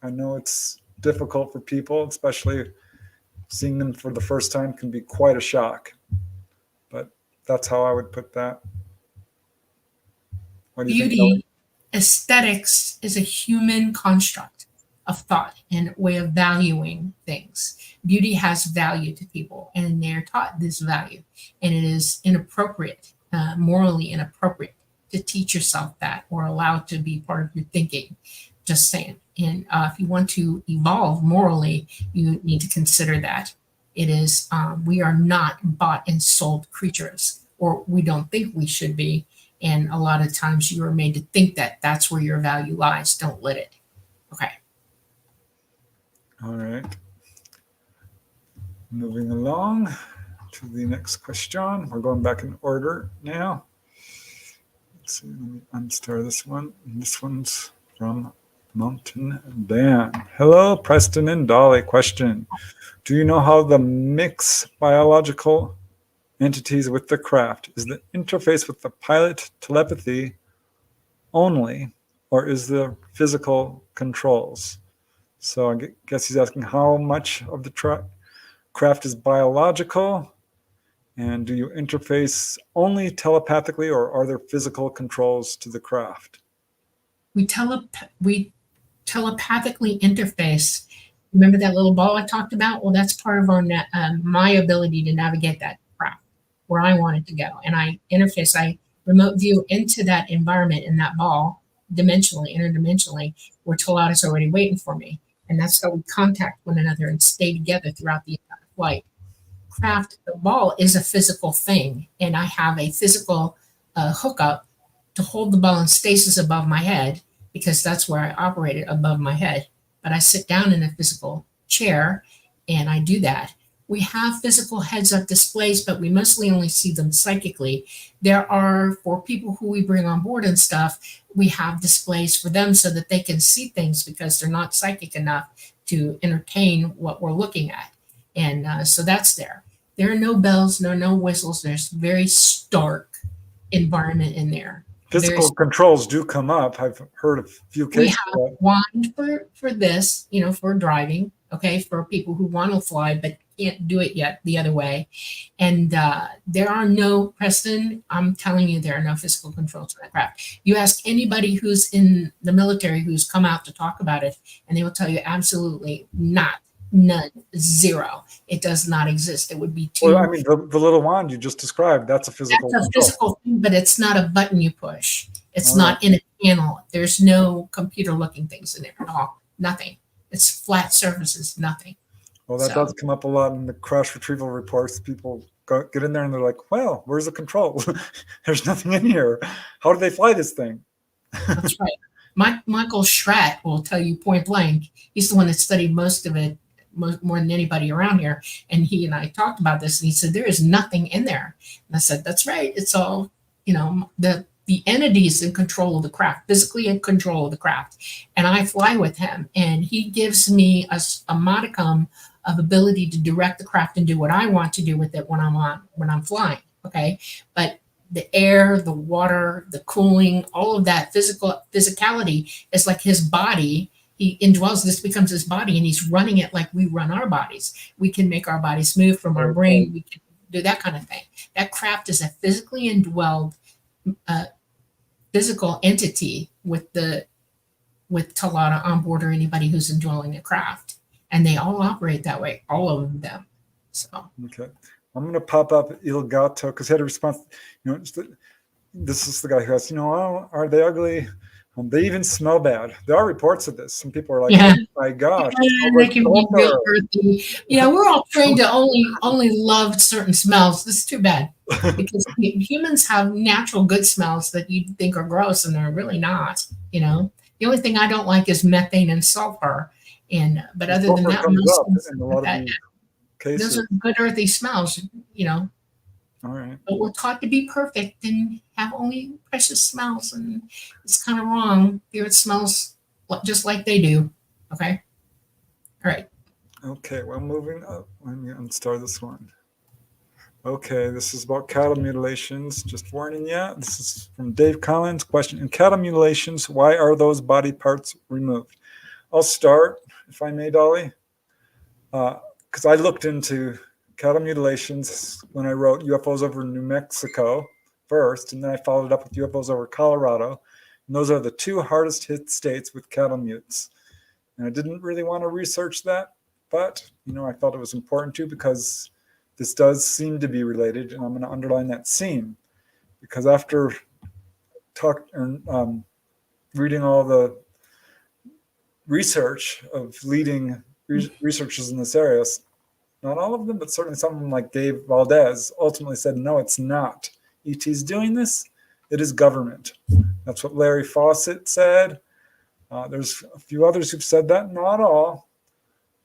I know it's difficult for people, especially seeing them for the first time can be quite a shock. But that's how I would put that. What do you think, Dolly? Beauty, aesthetics is a human construct of thought and way of valuing things. Beauty has value to people, and they're taught this value, and it is inappropriate, morally inappropriate, to teach yourself that or allow it to be part of your thinking. Just saying. And if you want to evolve morally, you need to consider that. It is, we are not bought and sold creatures, or we don't think we should be. And a lot of times you are made to think that that's where your value lies. Don't let it. Okay. All right. Moving along to the next question. We're going back in order now. Let's see, let me unstar this one. This one's from Mountain Dan. Hello, Preston and Dolly. Question. Do you know how the mix biological entities with the craft? Is the interface with the pilot telepathy only, or is there physical controls? So I guess he's asking how much of the craft is biological, and do you interface only telepathically, or are there physical controls to the craft? We telepathically interface. Remember that little ball I talked about? Well, that's part of our my ability to navigate that craft where I want it to go. And I interface, I remote view into that environment in that ball, dimensionally, interdimensionally, where Tolata's already waiting for me. And that's how we contact one another and stay together throughout the entire flight. Craft, the ball is a physical thing, and I have a physical hookup to hold the ball in stasis above my head, because that's where I operate it, above my head. But I sit down in a physical chair and I do that. We have physical heads-up displays, but we mostly only see them psychically. There are, for people who we bring on board and stuff, we have displays for them so that they can see things because they're not psychic enough to entertain what we're looking at. And so that's there. There are no bells, no whistles. There's very stark environment in there. Physical controls do come up. I've heard a few cases. We have wand for this, for driving, okay, for people who want to fly but can't do it yet the other way. And there are no, Preston, I'm telling you, there are no physical controls for that craft. You ask anybody who's in the military who's come out to talk about it, and they will tell you absolutely not. None, zero. It does not exist. It would be too. Well, I mean, the little wand you just described, that's a physical That's a control. physical thing, but it's not a button you push. It's not in a panel. There's no computer looking things in there at all. Nothing. It's flat surfaces, nothing. Well, that does come up a lot in the crash retrieval reports. People get in there and they're like, well, where's the control? There's nothing in here. How do they fly this thing? That's right. Michael Schratt will tell you point blank. He's the one that studied most of it, more than anybody around here. And he and I talked about this, and he said, there is nothing in there. And I said, that's right. It's all, the entities in control of the craft, physically in control of the craft. And I fly with him, and he gives me a modicum of ability to direct the craft and do what I want to do with it when I'm flying. Okay. But the air, the water, the cooling, all of that physicality is like his body. He indwells, this becomes his body, and he's running it like we run our bodies. We can make our bodies move from our brain. We can do that kind of thing. That craft is a physically indwelled physical entity with Talata on board, or anybody who's indwelling the craft. And they all operate that way, all of them. So okay. I'm going to pop up Il Gato because he had a response. This is the guy who asked, are they ugly? They even smell bad. There are reports of this. Some people are like, Yeah. "Oh my gosh, it smells And they like can be real sulfur." earthy. Yeah, we're all trained to only love certain smells. This is too bad because humans have natural good smells that you think are gross and they're really not. You know, the only thing I don't like is methane and sulfur. And but The other than sulfur that, comes most up things in a like lot of that, these those cases. are good earthy smells. You know, All right. but we're taught to be perfect and have only precious smells, and it's kind of wrong. Here it smells just like they do. Okay, all right. Okay, well, moving up. Let me unstart this one. Okay, this is about cattle mutilations. Just warning you. This is from Dave Collins. Question: in cattle mutilations, why are those body parts removed? I'll start, if I may, Dolly, because I looked into cattle mutilations when I wrote UFOs over New Mexico first, and then I followed up with UFOs over Colorado. And those are the two hardest hit states with cattle mutes. And I didn't really want to research that, but I felt it was important to because this does seem to be related, and I'm going to underline that seem because after reading all the research of leading researchers in this area, not all of them, but certainly some of them, like Dave Valdez, ultimately said, no, it's not ET's doing this. It is government. That's what Larry Fawcett said. There's a few others who've said that, not all.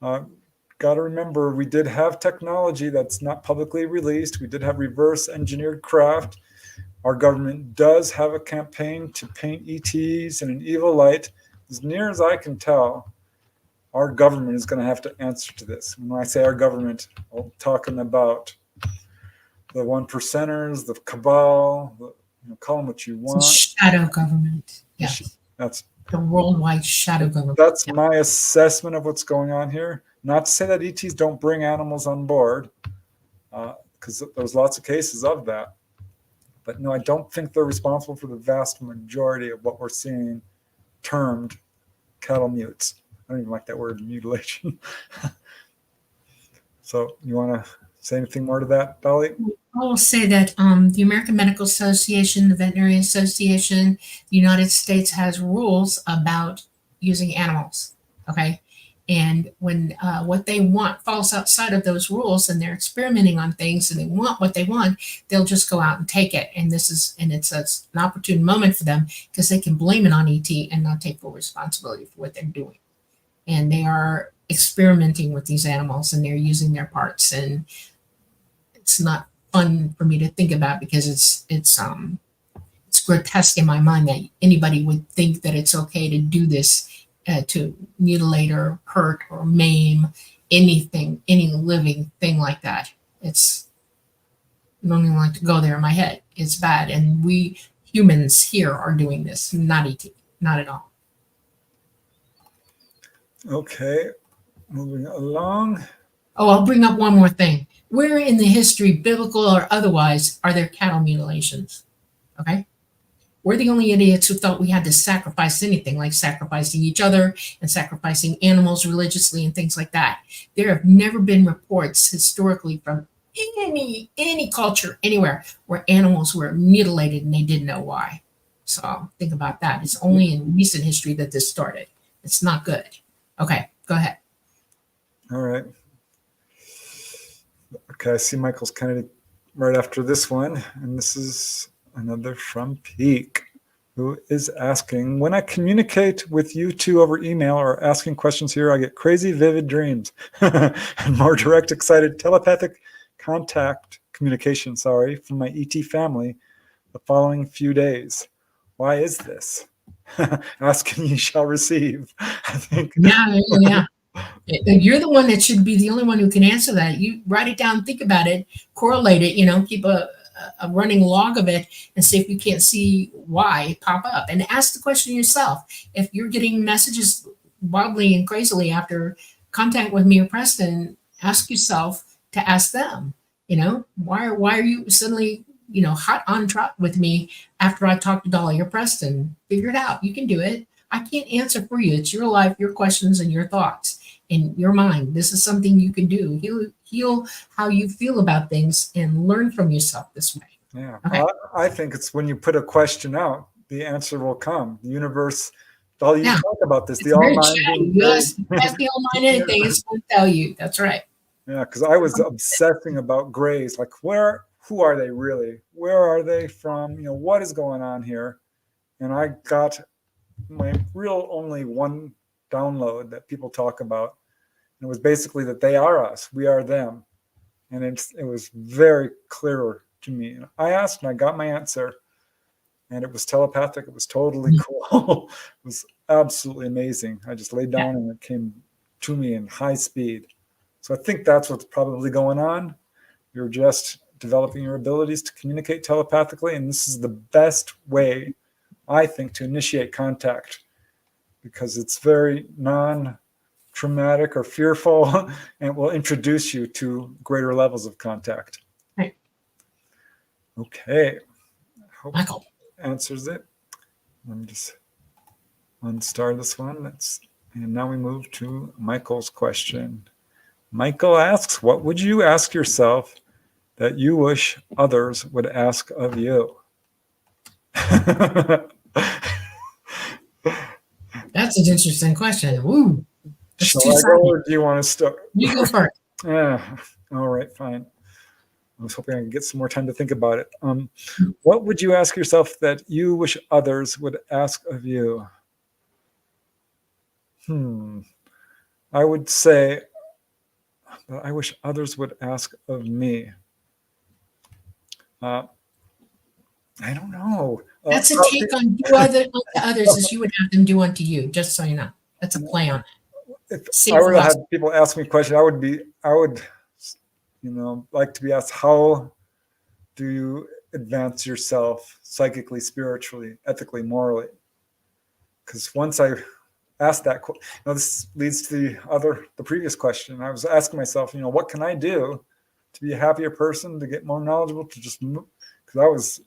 Got to remember, we did have technology that's not publicly released. We did have reverse engineered craft. Our government does have a campaign to paint ETs in an evil light. As near as I can tell, our government is going to have to answer to this. When I say our government, I'm talking about the one percenters, the cabal, call them what you want. It's a shadow government. Yes. That's the worldwide shadow government. That's my assessment of what's going on here. Not to say that ETs don't bring animals on board, because there's lots of cases of that. But no, I don't think they're responsible for the vast majority of what we're seeing termed cattle mutes. I don't even like that word, mutilation. So you want to say anything more to that, Dolly? I will say that the American Medical Association, the Veterinary Association, the United States has rules about using animals. Okay. And when what they want falls outside of those rules and they're experimenting on things and they want what they want, they'll just go out and take it. And it's an opportune moment for them because they can blame it on ET and not take full responsibility for what they're doing. And they are experimenting with these animals and they're using their parts. And it's not fun for me to think about because it's grotesque in my mind that anybody would think that it's okay to do this, to mutilate or hurt or maim anything, any living thing like that. I don't even like to go there in my head. It's bad, and we humans here are doing this, not ET, not at all. Okay, moving along. Oh, I'll bring up one more thing. Where in the history, biblical or otherwise, are there cattle mutilations? Okay. We're the only idiots who thought we had to sacrifice anything, like sacrificing each other and sacrificing animals religiously and things like that. There have never been reports historically from any culture anywhere where animals were mutilated and they didn't know why. So think about that. It's only in recent history that this started. It's not good. Okay, go ahead. All right. Okay, I see Michael's Kennedy right after this one, and this is another from Peak, who is asking, when I communicate with you two over email or asking questions here, I get crazy vivid dreams and more direct, excited telepathic contact communication, from my ET family the following few days. Why is this? Ask and ye shall receive. I think. Yeah. You're the one that should be the only one who can answer that. You write it down, think about it, correlate it, keep a running log of it and see if you can't see why pop up and ask the question yourself. If you're getting messages wildly and crazily after contact with me or Preston, ask yourself to ask them, why are you suddenly, hot on trot with me after I talk to Dolly or Preston? Figure it out. You can do it. I can't answer for you. It's your life, your questions, and your thoughts in your mind. This is something you can do. Heal how you feel about things and learn from yourself this way. Yeah. Okay. Well, I think it's when you put a question out the answer will come. The universe, Dolly, you Yeah. talk about this. It's The all very mind chatty. being Yes, very, ask the Almighty anything, it's going to tell you. That's right. yeah, because I was obsessing about grays. Like, who are they really? Where are they from? What is going on here? And I got my real only one download that people talk about. And it was basically that they are us, we are them. And it was very clear to me. I asked and I got my answer. And it was telepathic. It was totally cool. It was absolutely amazing. I just laid down and it came to me in high speed. So I think that's what's probably going on. You're just developing your abilities to communicate telepathically. And this is the best way, I think, to initiate contact, because it's very non-traumatic or fearful, and it will introduce you to greater levels of contact. Right. Okay. Hope Michael. answers it. Let me just unstar this one. And now we move to Michael's question. Michael asks, what would you ask yourself that you wish others would ask of you? That's an interesting question. Woo. Shall I go, or do you want to start? You go first. Yeah. All right, fine. I was hoping I could get some more time to think about it. What would you ask yourself that you wish others would ask of you? I would say that I wish others would ask of me. I don't know. That's a take on do unto others as you would have them do unto you, just so you know. That's a play on it. If I were to have people ask me a question, I would like to be asked, how do you advance yourself psychically, spiritually, ethically, morally? Because once I asked that, this leads to the previous question. I was asking myself, what can I do to be a happier person, to get more knowledgeable, to just move? Because I was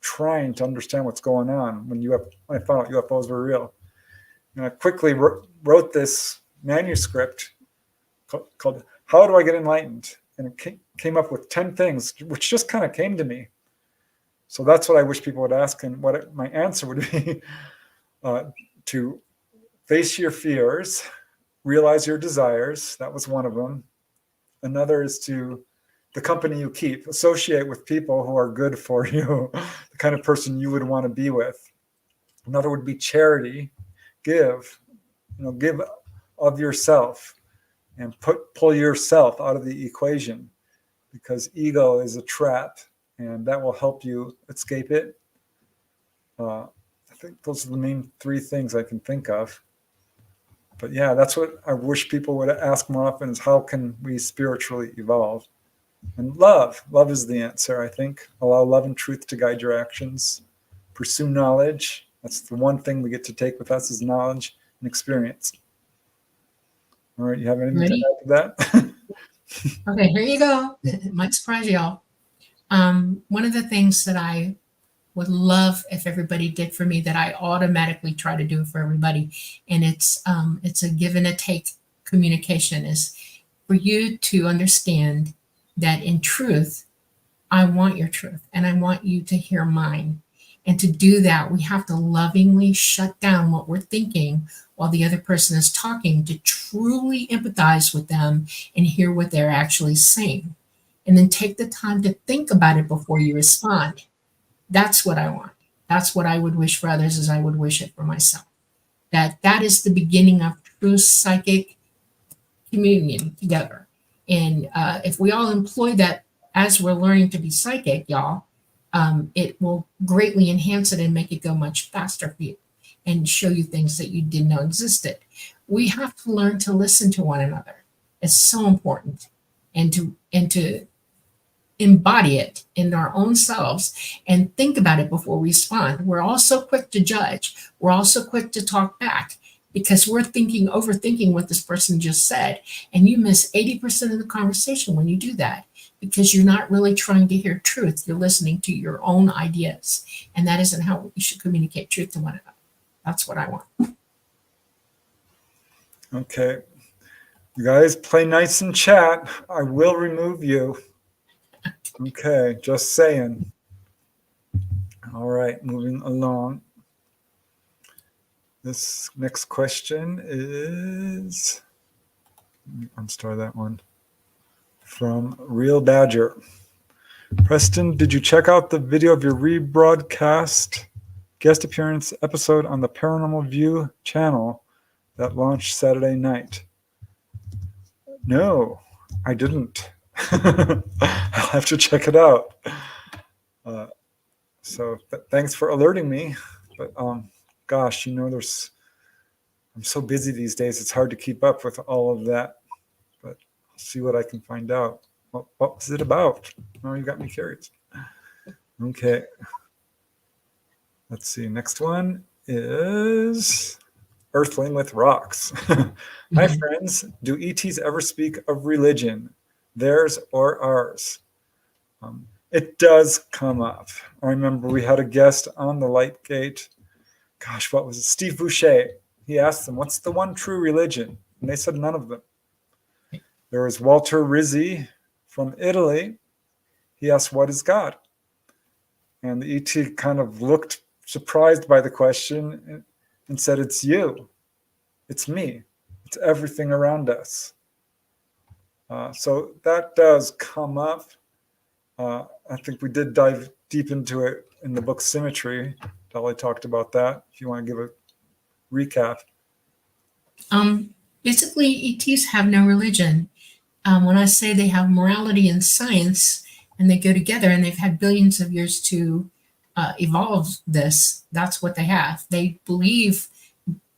trying to understand what's going on when I found out UFOs were real. And I quickly wrote this manuscript called How Do I Get Enlightened? And it came up with 10 things, which just kind of came to me. So that's what I wish people would ask. And what my answer would be to face your fears, realize your desires. That was one of them. Another is to the company you keep, associate with people who are good for you, the kind of person you would want to be with. Another would be charity. Give of yourself and pull yourself out of the equation, because ego is a trap and that will help you escape it. I think those are the main 3 things I can think of. But yeah, that's what I wish people would ask more often, is how can we spiritually evolve? And love is the answer, I think. Allow love and truth to guide your actions. Pursue knowledge. That's the one thing we get to take with us, is knowledge and experience. All right, you have anything to add to that? Okay, here you go. It might surprise y'all. One of the things that I would love if everybody did for me, that I automatically try to do for everybody, and it's a give and a take communication, is for you to understand that in truth, I want your truth and I want you to hear mine. And to do that, we have to lovingly shut down what we're thinking while the other person is talking, to truly empathize with them and hear what they're actually saying. And then take the time to think about it before you respond. That's what I want. That's what I would wish for others, as I would wish it for myself. That is the beginning of true psychic communion together. And if we all employ that as we're learning to be psychic, y'all, it will greatly enhance it and make it go much faster for you and show you things that you didn't know existed. We have to learn to listen to one another. It's so important, and to embody it in our own selves and think about it before we respond. We're also quick to judge. We're also quick to talk back, because we're overthinking what this person just said. And you miss 80% of the conversation when you do that, because you're not really trying to hear truth. You're listening to your own ideas. And that isn't how we should communicate truth to one another. That's what I want. Okay. You guys play nice and chat. I will remove you. Okay, just saying. All right, moving along. This next question is, unstar that one, from Real Badger. Preston, did you check out the video of your rebroadcast guest appearance episode on the Paranormal View channel that launched Saturday night? No, I didn't. I'll have to check it out. So thanks for alerting me. But gosh, I'm so busy these days. It's hard to keep up with all of that. But I'll see what I can find out. What was it about? Now you got me curious. Okay. Let's see. Next one is Earthling with Rocks. Hi, friends. Do ETs ever speak of religion, theirs or ours? It does come up. I remember we had a guest on the Light Gate. Gosh, what was it? Steve Boucher. He asked them, what's the one true religion? And they said none of them. There was Walter Rizzi from Italy. He asked, what is God? And the ET kind of looked surprised by the question and said, it's you. It's me. It's everything around us. So that does come up. I think we did dive deep into it in the book Symmetry. Dolly talked about that. If you want to give a recap. Basically, ETs have no religion. When I say they have morality and science, and they go together, and they've had billions of years to evolve this, that's what they have. They believe,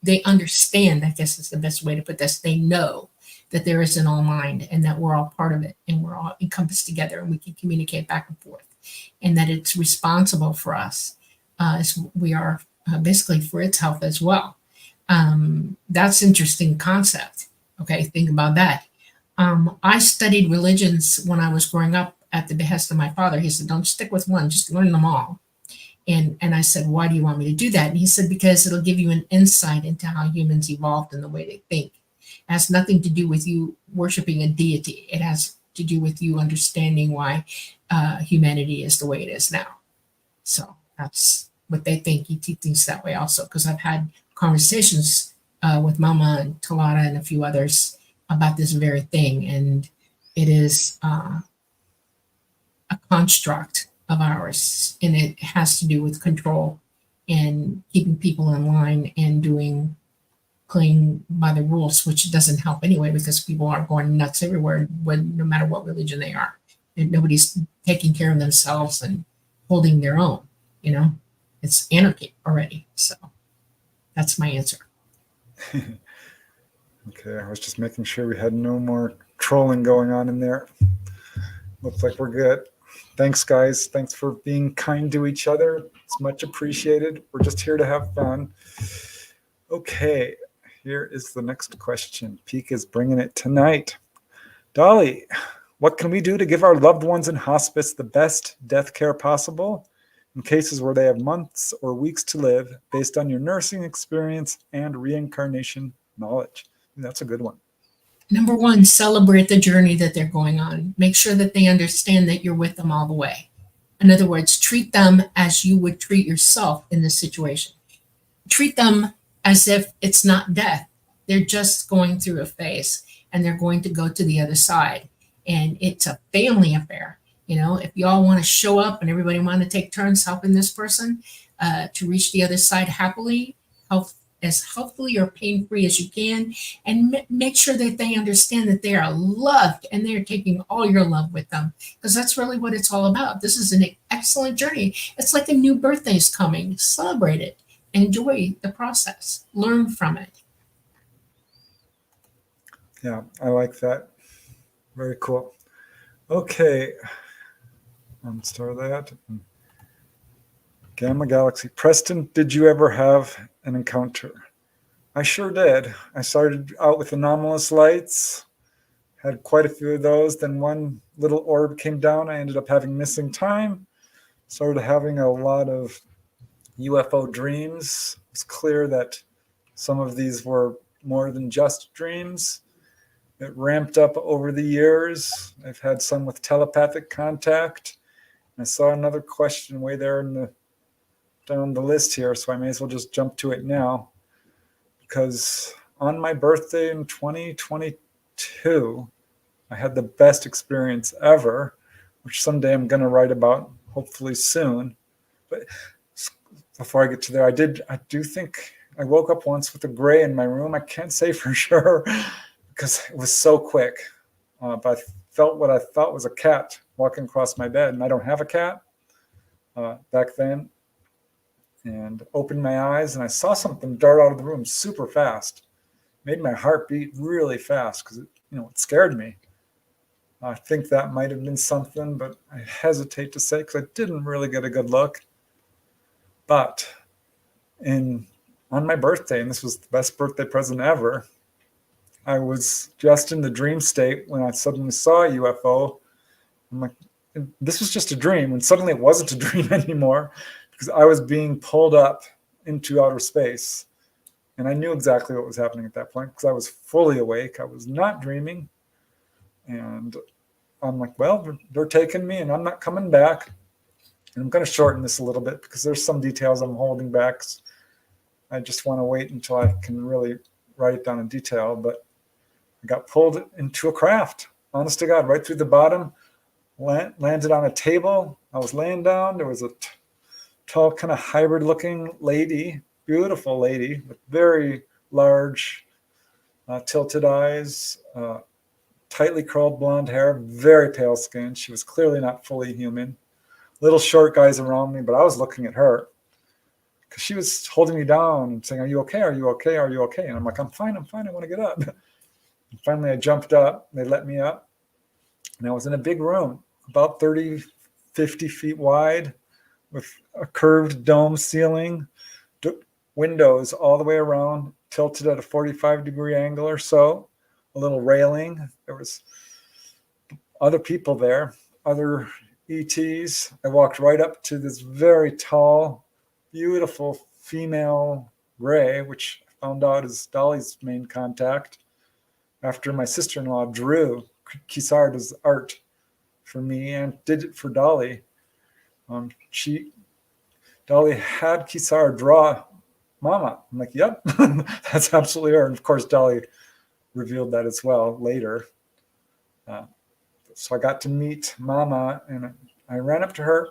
they understand, I guess is the best way to put this. They know that there is an all mind and that we're all part of it and we're all encompassed together and we can communicate back and forth and that it's responsible for us as we are basically for its health as well. That's interesting concept. Okay, think about that. I studied religions when I was growing up at the behest of my father. He said, don't stick with one, just learn them all. And I said, why do you want me to do that? And he said, because it'll give you an insight into how humans evolved and the way they think. It has nothing to do with you worshiping a deity. It has to do with you understanding why humanity is the way it is now. So that's what they think. ET thinks that way also, because I've had conversations with Mama and Talata and a few others about this very thing. And it is a construct of ours, and it has to do with control and keeping people in line and playing by the rules, which doesn't help anyway because people are going nuts everywhere, no matter what religion they are, and nobody's taking care of themselves and holding their own. It's anarchy already. So that's my answer. Okay, I was just making sure we had no more trolling going on in there. Looks like we're good. Thanks, guys. Thanks for being kind to each other. It's much appreciated. We're just here to have fun. Okay, here is the next question. Peak is bringing it tonight. Dolly, what can we do to give our loved ones in hospice the best death care possible in cases where they have months or weeks to live based on your nursing experience and reincarnation knowledge? That's a good one. Number one, celebrate the journey that they're going on. Make sure that they understand that you're with them all the way. In other words, treat them as you would treat yourself in this situation. Treat them as if it's not death. They're just going through a phase and they're going to go to the other side. And it's a family affair. If you all want to show up and everybody want to take turns helping this person to reach the other side happily, as healthily or pain-free as you can, and make sure that they understand that they are loved and they're taking all your love with them, because that's really what it's all about. This is an excellent journey. It's like a new birthday is coming. Celebrate it. Enjoy the process. Learn from it. Yeah, I like that. Very cool. Okay. Start that. Gamma Galaxy. Preston, did you ever have an encounter? I sure did. I started out with anomalous lights, had quite a few of those. Then one little orb came down. I ended up having missing time. Started having a lot of UFO dreams. It's clear that some of these were more than just dreams. It ramped up over the years. I've had some with telepathic contact. I saw another question way there down the list here, so I may as well just jump to it now. because on my birthday in 2022, I had the best experience ever, which someday I'm going to write about, hopefully soon. But before I get to there, I do think I woke up once with a gray in my room. I can't say for sure because it was so quick. But I felt what I thought was a cat walking across my bed, and I don't have a cat back then. And opened my eyes, and I saw something dart out of the room super fast. Made my heart beat really fast because it scared me. I think that might have been something, but I hesitate to say because I didn't really get a good look. But on my birthday, and this was the best birthday present ever, I was just in the dream state when I suddenly saw a UFO. I'm like, this was just a dream, and suddenly it wasn't a dream anymore because I was being pulled up into outer space. And I knew exactly what was happening at that point because I was fully awake. I was not dreaming. And I'm like, well, they're taking me and I'm not coming back. And I'm going to shorten this a little bit because there's some details I'm holding back. I just want to wait until I can really write it down in detail. But I got pulled into a craft, honest to God, right through the bottom, landed on a table. I was laying down. There was a tall, kind of hybrid looking lady, beautiful lady with very large tilted eyes, tightly curled blonde hair, very pale skin. She was clearly not fully human. Little short guys around me, but I was looking at her because she was holding me down and saying, "Are you okay? Are you okay? Are you okay?" And I'm like, "I'm fine. I'm fine. I want to get up." And finally, I jumped up. They let me up. And I was in a big room, about 30, 50 feet wide, with a curved dome ceiling, windows all the way around, tilted at a 45-degree angle or so, a little railing. There was other people there, other ETs. I walked right up to this very tall, beautiful female gray, which I found out is Dolly's main contact after my sister-in-law drew Kisarda's art for me and did it for Dolly. Dolly had Kisar draw Mama. I'm like, yep, that's absolutely her. And of course, Dolly revealed that as well later. So I got to meet Mama, and I ran up to her,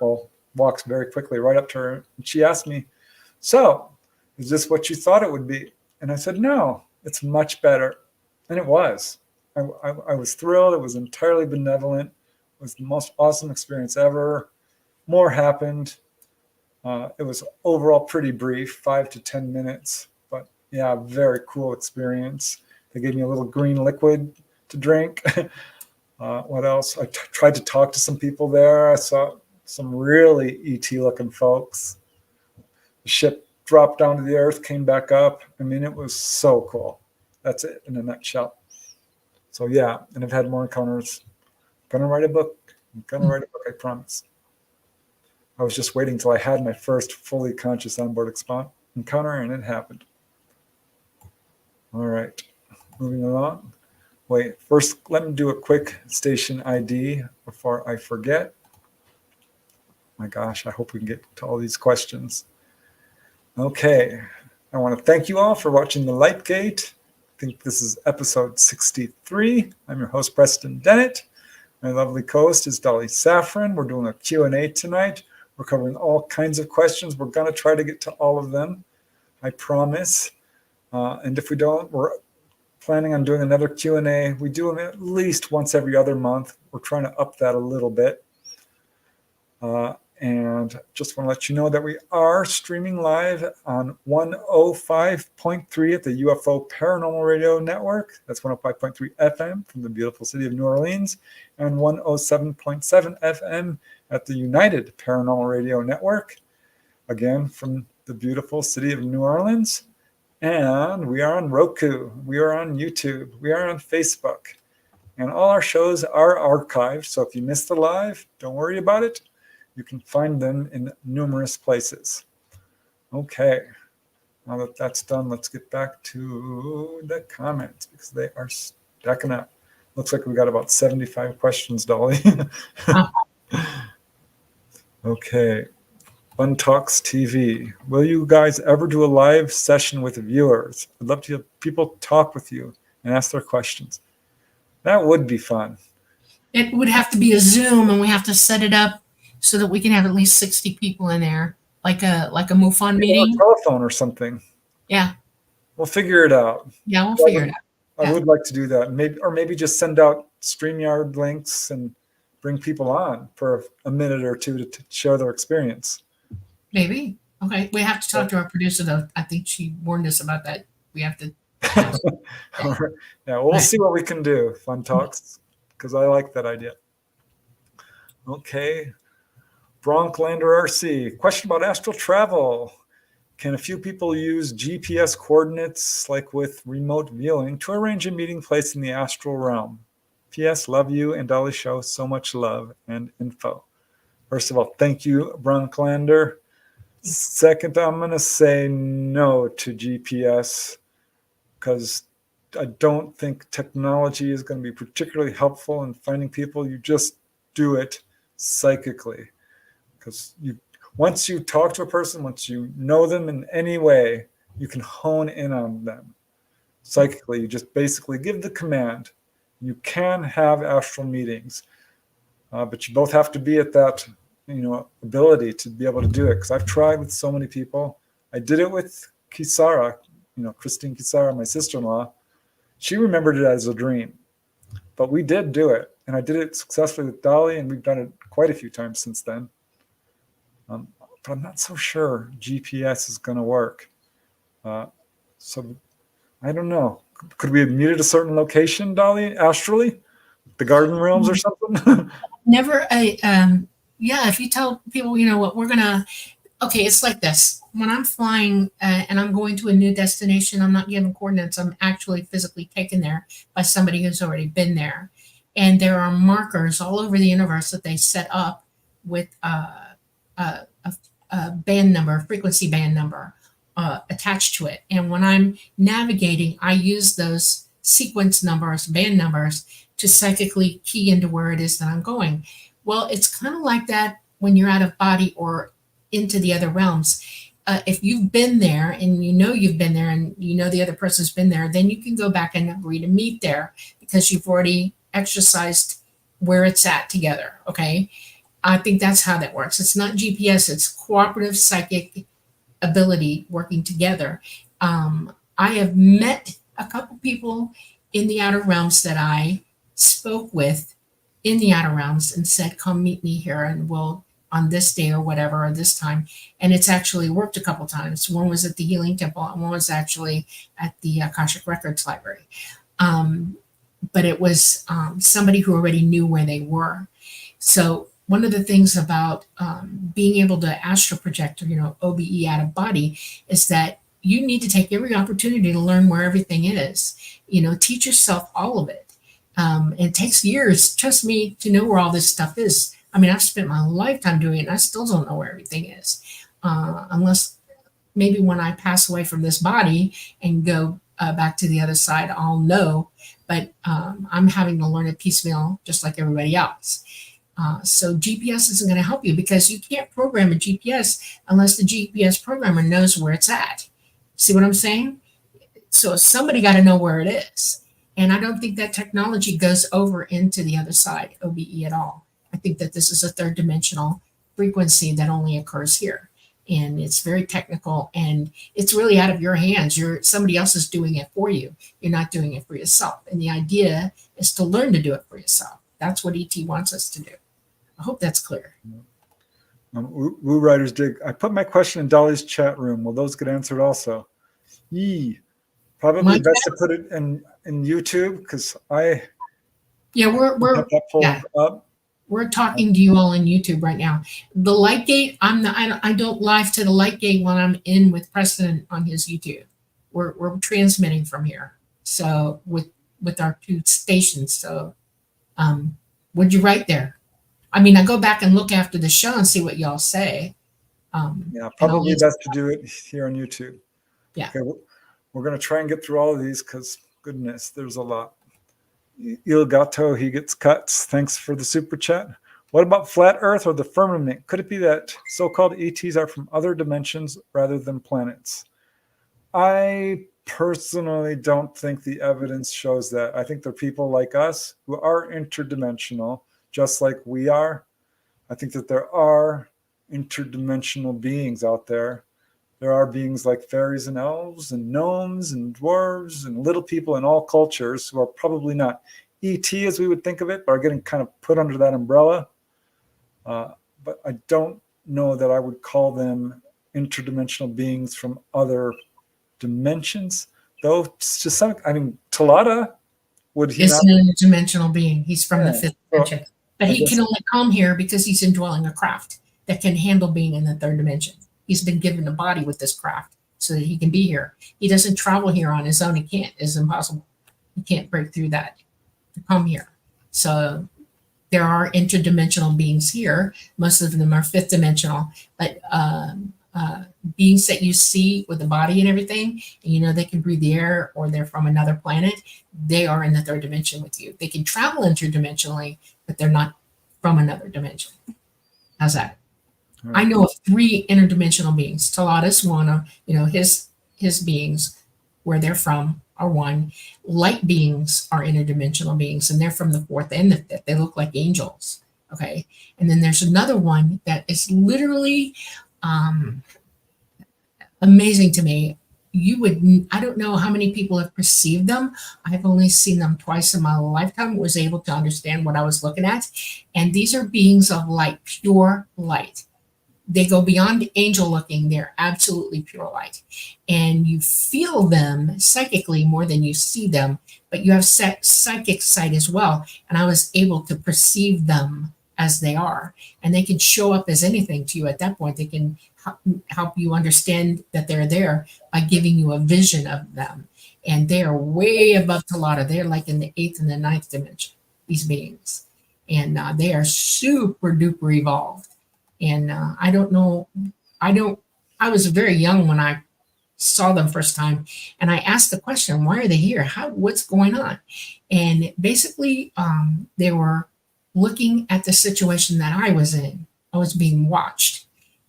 walked very quickly right up to her, and she asked me, "So, is this what you thought it would be?" And I said, "No, it's much better." And it was. I was thrilled. It was entirely benevolent. It was the most awesome experience ever. More happened. It was overall pretty brief, 5 to 10 minutes, but yeah, very cool experience. They gave me a little green liquid to drink. What else? I tried to talk to some people there. I saw some really ET looking folks. The ship dropped down to the earth, came back up. I mean, it was so cool. That's it in a nutshell. So yeah, and I've had more encounters. I'm gonna write a book, I promise. I was just waiting till I had my first fully conscious onboard encounter, and it happened. All right, moving along. Wait, first let me do a quick station ID before I forget. My gosh, I hope we can get to all these questions. Okay, I want to thank you all for watching The Light Gate. I think this is episode 63. I'm your host, Preston Dennett. My lovely co-host is Dolly Safran. We're doing a Q&A tonight. We're covering all kinds of questions. We're going to try to get to all of them, I promise. And if we don't, we're planning on doing another Q&A. We do them at least once every other month. We're trying to up that a little bit. And just want to let you know that we are streaming live on 105.3 at the UFO Paranormal Radio Network. That's 105.3 FM from the beautiful city of New Orleans, and 107.7 FM at the United Paranormal Radio Network, again from the beautiful city of New Orleans. And we are on Roku, we are on YouTube, we are on Facebook, and all our shows are archived. So if you missed the live, don't worry about it. You can find them in numerous places. Okay, now that that's done, let's get back to the comments because they are stacking up. Looks like we got about 75 questions, Dolly. Okay, Fun Talks TV. Will you guys ever do a live session with viewers? I'd love to have people talk with you and ask their questions. That would be fun. It would have to be a Zoom, and we have to set it up so that we can have at least 60 people in there, like a MUFON meeting. A telephone or something. Yeah. We'll figure it out. Yeah, we'll figure it out. I would like to do that. Maybe just send out StreamYard links and bring people on for a minute or two to share their experience. Maybe. Okay. We have to talk to our producer, though. I think she warned us about that. We have to. All right. Yeah, we'll see what we can do. Fun Talks, because I like that idea. Okay. Bronklander RC. Question about astral travel. Can a few people use GPS coordinates, like with remote viewing, to arrange a meeting place in the astral realm? P.S. Love you and Dolly Show. So much love and info. First of all, thank you, Bronklander. Second, I'm going to say no to GPS because I don't think technology is going to be particularly helpful in finding people. You just do it psychically, because once you talk to a person, once you know them in any way, you can hone in on them psychically. You just basically give the command. You can have astral meetings, but you both have to be at that, ability to be able to do it. Because I've tried with so many people. I did it with Kisara, Christine Kisara, my sister-in-law. She remembered it as a dream, but we did do it, and I did it successfully with Dolly, and we've done it quite a few times since then. But I'm not so sure GPS is going to work. So I don't know. Could we have muted a certain location, Dolly, astrally? The garden realms or something? Never if you tell people, what we're gonna, okay, it's like this. When I'm flying and I'm going to a new destination, I'm not given coordinates. I'm actually physically taken there by somebody who's already been there. And there are markers all over the universe that they set up with a band number, frequency band number attached to it. And when I'm navigating, I use those sequence numbers, band numbers, to psychically key into where it is that I'm going. Well, it's kind of like that when you're out of body or into the other realms. If you've been there and you've been there and the other person's been there, then you can go back and agree to meet there because you've already exercised where it's at together. Okay. I think that's how that works. It's not GPS, it's cooperative psychic ability working together. I have met a couple people in the outer realms that I spoke with in the outer realms and said, come meet me here and we'll on this day or whatever, or this time. And it's actually worked a couple times. One was at the Healing Temple and one was actually at the Akashic Records Library. But it was somebody who already knew where they were. So one of the things about being able to astral project, or, OBE out of body, is that you need to take every opportunity to learn where everything is. Teach yourself all of it. It takes years, trust me, to know where all this stuff is. I mean, I've spent my lifetime doing it, and I still don't know where everything is, unless maybe when I pass away from this body and go back to the other side, I'll know. But I'm having to learn it piecemeal, just like everybody else. So GPS isn't going to help you because you can't program a GPS unless the GPS programmer knows where it's at. See what I'm saying? So somebody got to know where it is. And I don't think that technology goes over into the other side, OBE, at all. I think that this is a third dimensional frequency that only occurs here. And it's very technical and it's really out of your hands. Somebody else is doing it for you. You're not doing it for yourself. And the idea is to learn to do it for yourself. That's what ET wants us to do. I hope that's clear. Woo Riders Dig. I put my question in Dolly's chat room. Will those get answered also? Probably best to put it in YouTube because I we're talking to you all in YouTube right now. The light gate, I don't live to the light gate when I'm in with Preston on his YouTube. We're transmitting from here. So with our two stations. So what'd you write there? I mean, I go back and look after the show and see what y'all say. Probably best to do it here on YouTube. Yeah. Okay, we're going to try and get through all of these because, goodness, there's a lot. Il Gato, he gets cuts. Thanks for the super chat. What about flat Earth or the firmament? Could it be that so-called ETs are from other dimensions rather than planets? I personally don't think the evidence shows that. I think they're people like us who are interdimensional, just like we are. I think that there are interdimensional beings out there. There are beings like fairies and elves and gnomes and dwarves and little people in all cultures who are probably not ET as we would think of it, but are getting kind of put under that umbrella. But I don't know that I would call them interdimensional beings from other dimensions, though. To some, I mean, Talata, would he Is not? an interdimensional being. He's from the fifth Well, dimension. But I he guess- can only come here because he's indwelling a craft that can handle being in the third dimension. He's been given a body with this craft so that he can be here. He doesn't travel here on his own. He can't. It's impossible. He can't break through that to come here. So there are interdimensional beings here. Most of them are fifth dimensional, but beings that you see with the body and everything, and you know they can breathe the air or they're from another planet, they are in the third dimension with you. They can travel interdimensionally, but they're not from another dimension. How's that? I know of 3 interdimensional beings. Talata's one of, his beings, where they're from, are one. Light beings are interdimensional beings, and they're from the 4th and the 5th. They look like angels. Okay. And then there's another one that is literally amazing to me. I don't know how many people have perceived them. I've only seen them twice in my lifetime, was able to understand what I was looking at. And these are beings of light, pure light. They go beyond angel looking. They're absolutely pure light. And you feel them psychically more than you see them, but you have psychic sight as well. And I was able to perceive them as they are. And they can show up as anything to you at that point. They can help you understand that they're there by giving you a vision of them. And they are way above Talata. They're like in the 8th and the 9th dimension, these beings. And they are super duper evolved. And I don't know, I was very young when I saw them first time. And I asked the question, why are they here? What's going on? And basically, they were looking at the situation that I was in. I was being watched.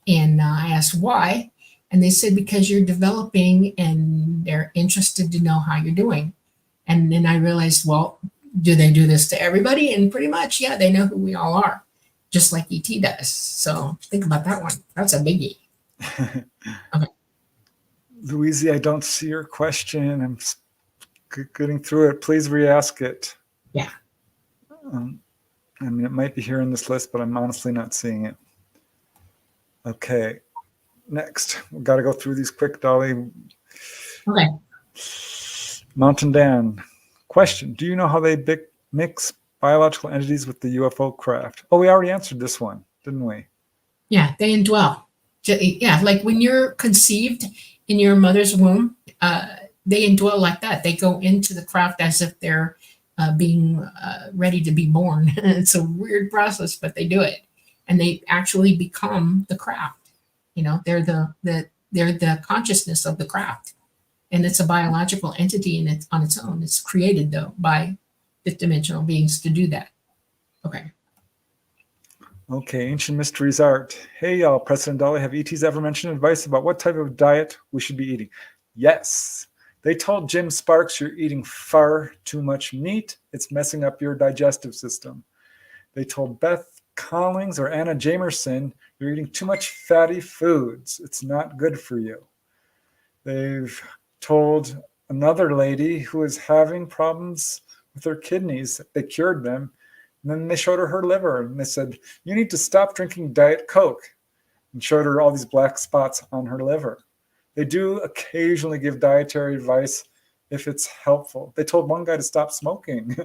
And I asked why. And they said, because you're developing and they're interested to know how you're doing. And then I realized, well, do they do this to everybody? And pretty much, yeah, they know who we all are, just like ET does. So think about that one. That's a biggie. Okay. Louise, I don't see your question. I'm getting through it. Please re-ask it. Yeah. I mean, it might be here in this list, but I'm honestly not seeing it. Okay. Next, we've got to go through these quick, Dolly. Okay. Mountain Dan. Question. Do you know how they mix biological entities with the UFO craft? Oh, we already answered this one, didn't we? Yeah, they indwell. Yeah, like when you're conceived in your mother's womb, they indwell like that. They go into the craft as if they're being ready to be born. It's a weird process, but they do it, and they actually become the craft. You know, they're the consciousness of the craft, and it's a biological entity, and it's on its own. It's created though by fifth dimensional beings to do that. Okay. Okay, Ancient Mysteries Art. Hey, y'all, Preston and Dolly, have ETs ever mentioned advice about what type of diet we should be eating? Yes. They told Jim Sparks you're eating far too much meat. It's messing up your digestive system. They told Beth Collings or Anna Jamerson you're eating too much fatty foods. It's not good for you. They've told another lady who is having problems with her kidneys. They cured them. And then they showed her liver, and they said, you need to stop drinking Diet Coke, and showed her all these black spots on her liver. They do occasionally give dietary advice if it's helpful. They told one guy to stop smoking.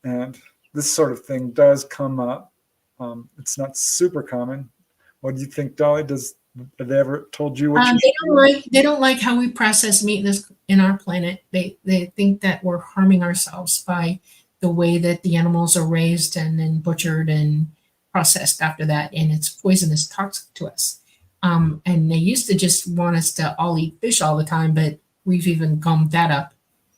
And this sort of thing does come up. It's not super common. What do you think, Dolly? Have they ever told you what they don't like how we process meat in our planet. They think that we're harming ourselves by the way that the animals are raised and then butchered and processed after that, and it's poisonous, toxic to us. And they used to just want us to all eat fish all the time, but we've even gummed that up.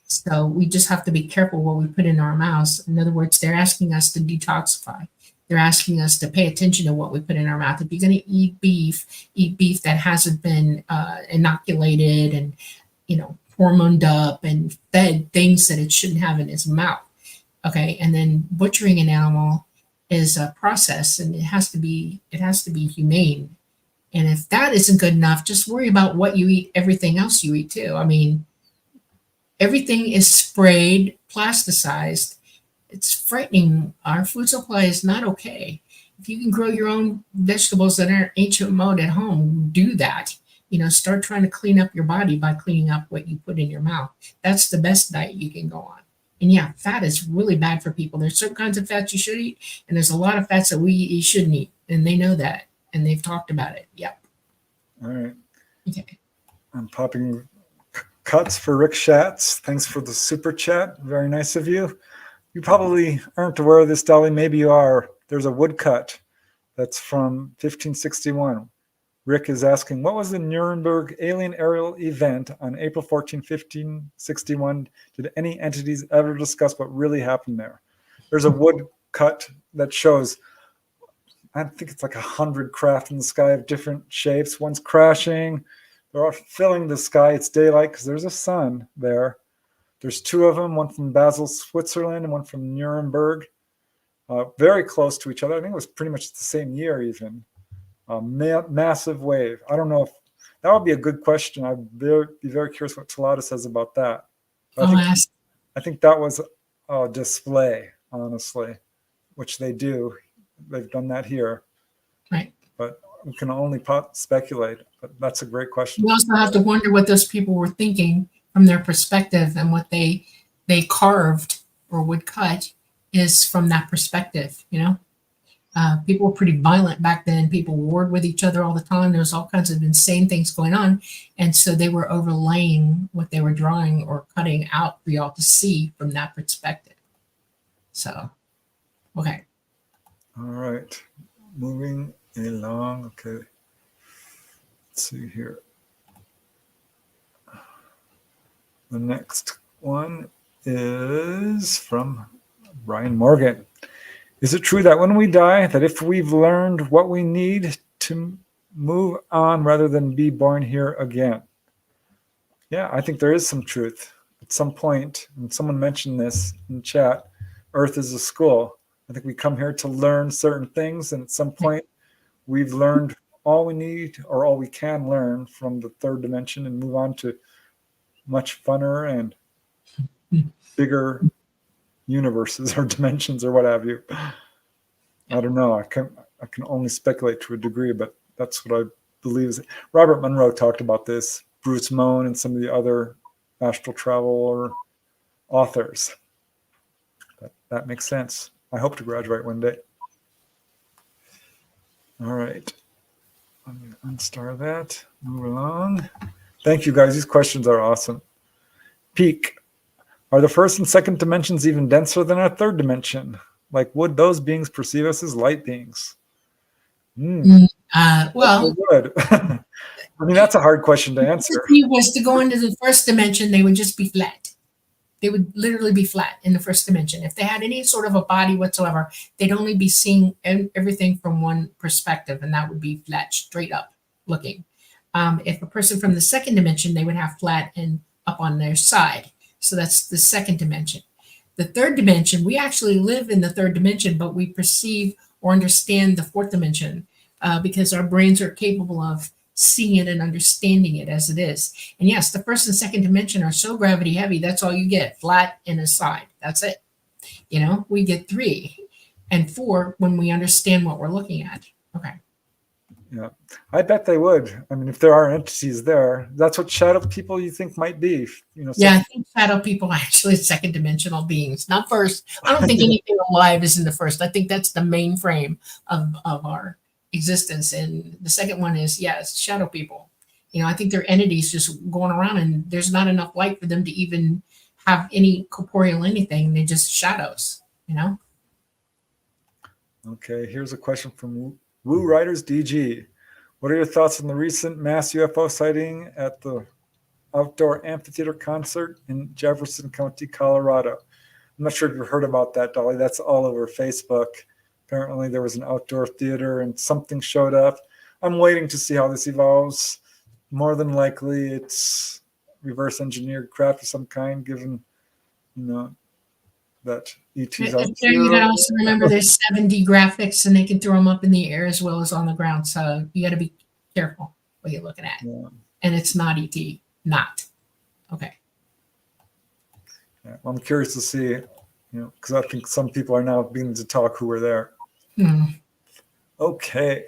So we just have to be careful what we put in our mouths. In other words, they're asking us to detoxify. they're asking us to pay attention to what we put in our mouth. If you're going to eat beef that hasn't been inoculated and, hormoned up and fed things that it shouldn't have in its mouth. Okay. And then butchering an animal is a process, and it has to be humane. And if that isn't good enough, just worry about what you eat, everything else you eat too. I mean, everything is sprayed, plasticized. It's frightening. Our food supply is not okay. If you can grow your own vegetables that aren't HMO'd at home, do that. Start trying to clean up your body by cleaning up what you put in your mouth. That's the best diet you can go on. And yeah, fat is really bad for people. There's certain kinds of fats you should eat, and there's a lot of fats that you shouldn't eat. And they know that, and they've talked about it. Yep. All right. Okay. I'm popping cuts for Rick Schatz. Thanks for the super chat. Very nice of you. You probably aren't aware of this, Dolly. Maybe you are. There's a woodcut that's from 1561. Rick is asking, what was the Nuremberg alien aerial event on April 14, 1561? Did any entities ever discuss what really happened there? There's a woodcut that shows, I think it's like 100 craft in the sky of different shapes. One's crashing. They're all filling the sky. It's daylight because there's a sun there. There's two of them, one from Basel, Switzerland, and one from Nuremberg. Very close to each other. I think it was pretty much the same year even. Massive wave. I don't know if that would be a good question. I'd be very curious what Talata says about that. I think that was a display, honestly, which they do. They've done that here. Right. But we can only speculate. But that's a great question. We also have to wonder what those people were thinking from their perspective, and what they carved or would cut is from that perspective, People were pretty violent back then. People warred with each other all the time. There was all kinds of insane things going on. And so they were overlaying what they were drawing or cutting out for y'all to see from that perspective. So, okay. All right. Moving along. Okay. Let's see here. The next one is from Brian Morgan. Is it true that when we die, that if we've learned what we need to move on rather than be born here again? Yeah, I think there is some truth. At some point, and someone mentioned this in chat, Earth is a school. I think we come here to learn certain things, and at some point, we've learned all we need or all we can learn from the third dimension and move on to much funner and bigger universes or dimensions or what have you. I don't know. I can only speculate to a degree, but that's what I believe. Robert Monroe talked about this, Bruce Moan, and some of the other astral traveler authors. That makes sense. I hope to graduate one day. All right. I'm going to unstar that. Move along. Thank you, guys. These questions are awesome. Peak. Are the first and second dimensions even denser than our third dimension? Like, would those beings perceive us as light beings? Well, would. I mean, that's a hard question to answer. If he was to go into the first dimension, they would just be flat. They would literally be flat in the first dimension. If they had any sort of a body whatsoever, they'd only be seeing everything from one perspective, and that would be flat, straight up looking. If a person from the second dimension, they would have flat and up on their side. So that's the second dimension. The third dimension, we actually live in the third dimension, but we perceive or understand the fourth dimension because our brains are capable of seeing it and understanding it as it is. And yes, the first and second dimension are so gravity heavy, that's all you get, flat and a side. That's it. We get 3 and 4 when we understand what we're looking at. Okay. Yeah, I bet they would. I mean, if there are entities there, that's what shadow people you think might be. Yeah, I think shadow people are actually second dimensional beings, not first. I don't think anything alive is in the first. I think that's the mainframe of our existence. And the second one is, yes, shadow people. I think they're entities just going around, and there's not enough light for them to even have any corporeal anything. They're just shadows, Okay, here's a question from Woo Riders DG. What are your thoughts on the recent mass UFO sighting at the outdoor amphitheater concert in Jefferson County, Colorado? I'm not sure if you've heard about that, Dolly. That's all over Facebook. apparently there was an outdoor theater and something showed up. I'm waiting to see how this evolves. More than likely, it's reverse engineered craft of some kind, given, that ET's out You too. gotta also remember there's 7D graphics and they can throw them up in the air as well as on the ground. So you got to be careful what you're looking at. Yeah. And it's not ET, not. Okay. Yeah. I'm curious to see, because I think some people are now beginning to talk who were there. Okay.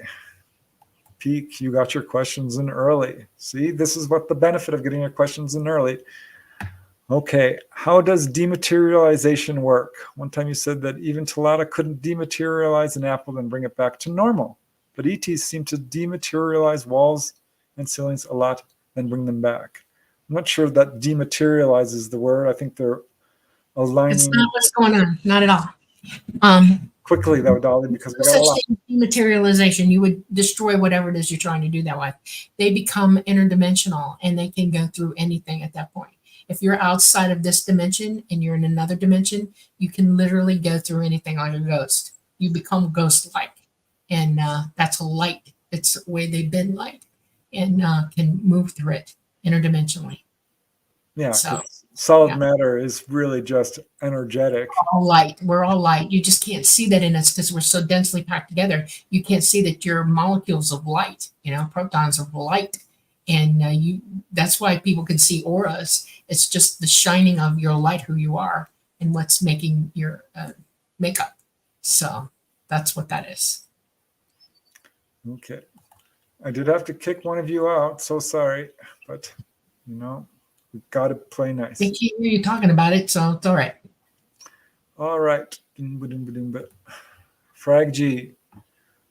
Peak, you got your questions in early. See, this is what the benefit of getting your questions in early. Okay, how does dematerialization work? One time you said that even Talata couldn't dematerialize an apple and bring it back to normal, but ETs seem to dematerialize walls and ceilings a lot, then bring them back. I'm not sure that dematerialize is the word. I think they're aligning. It's not what's going on, not at all. Quickly though, Dolly, because we got a lot. Such thing as dematerialization, you would destroy whatever it is you're trying to do that with. They become interdimensional and they can go through anything at that point. If you're outside of this dimension and you're in another dimension, you can literally go through anything like a ghost. You become ghost-like, and that's a light. It's the way they bend light and can move through it interdimensionally. Yeah, so solid matter is really just energetic. All light. We're all light. You just can't see that in us because we're so densely packed together. You can't see that you're molecules of light, protons of light. And that's why people can see auras. It's just the shining of your light, who you are, and what's making your makeup. So that's what that is. Okay. I did have to kick one of you out. So sorry. But, we've got to play nice. They can't hear you talking about it, so it's all right. All right. Frag G.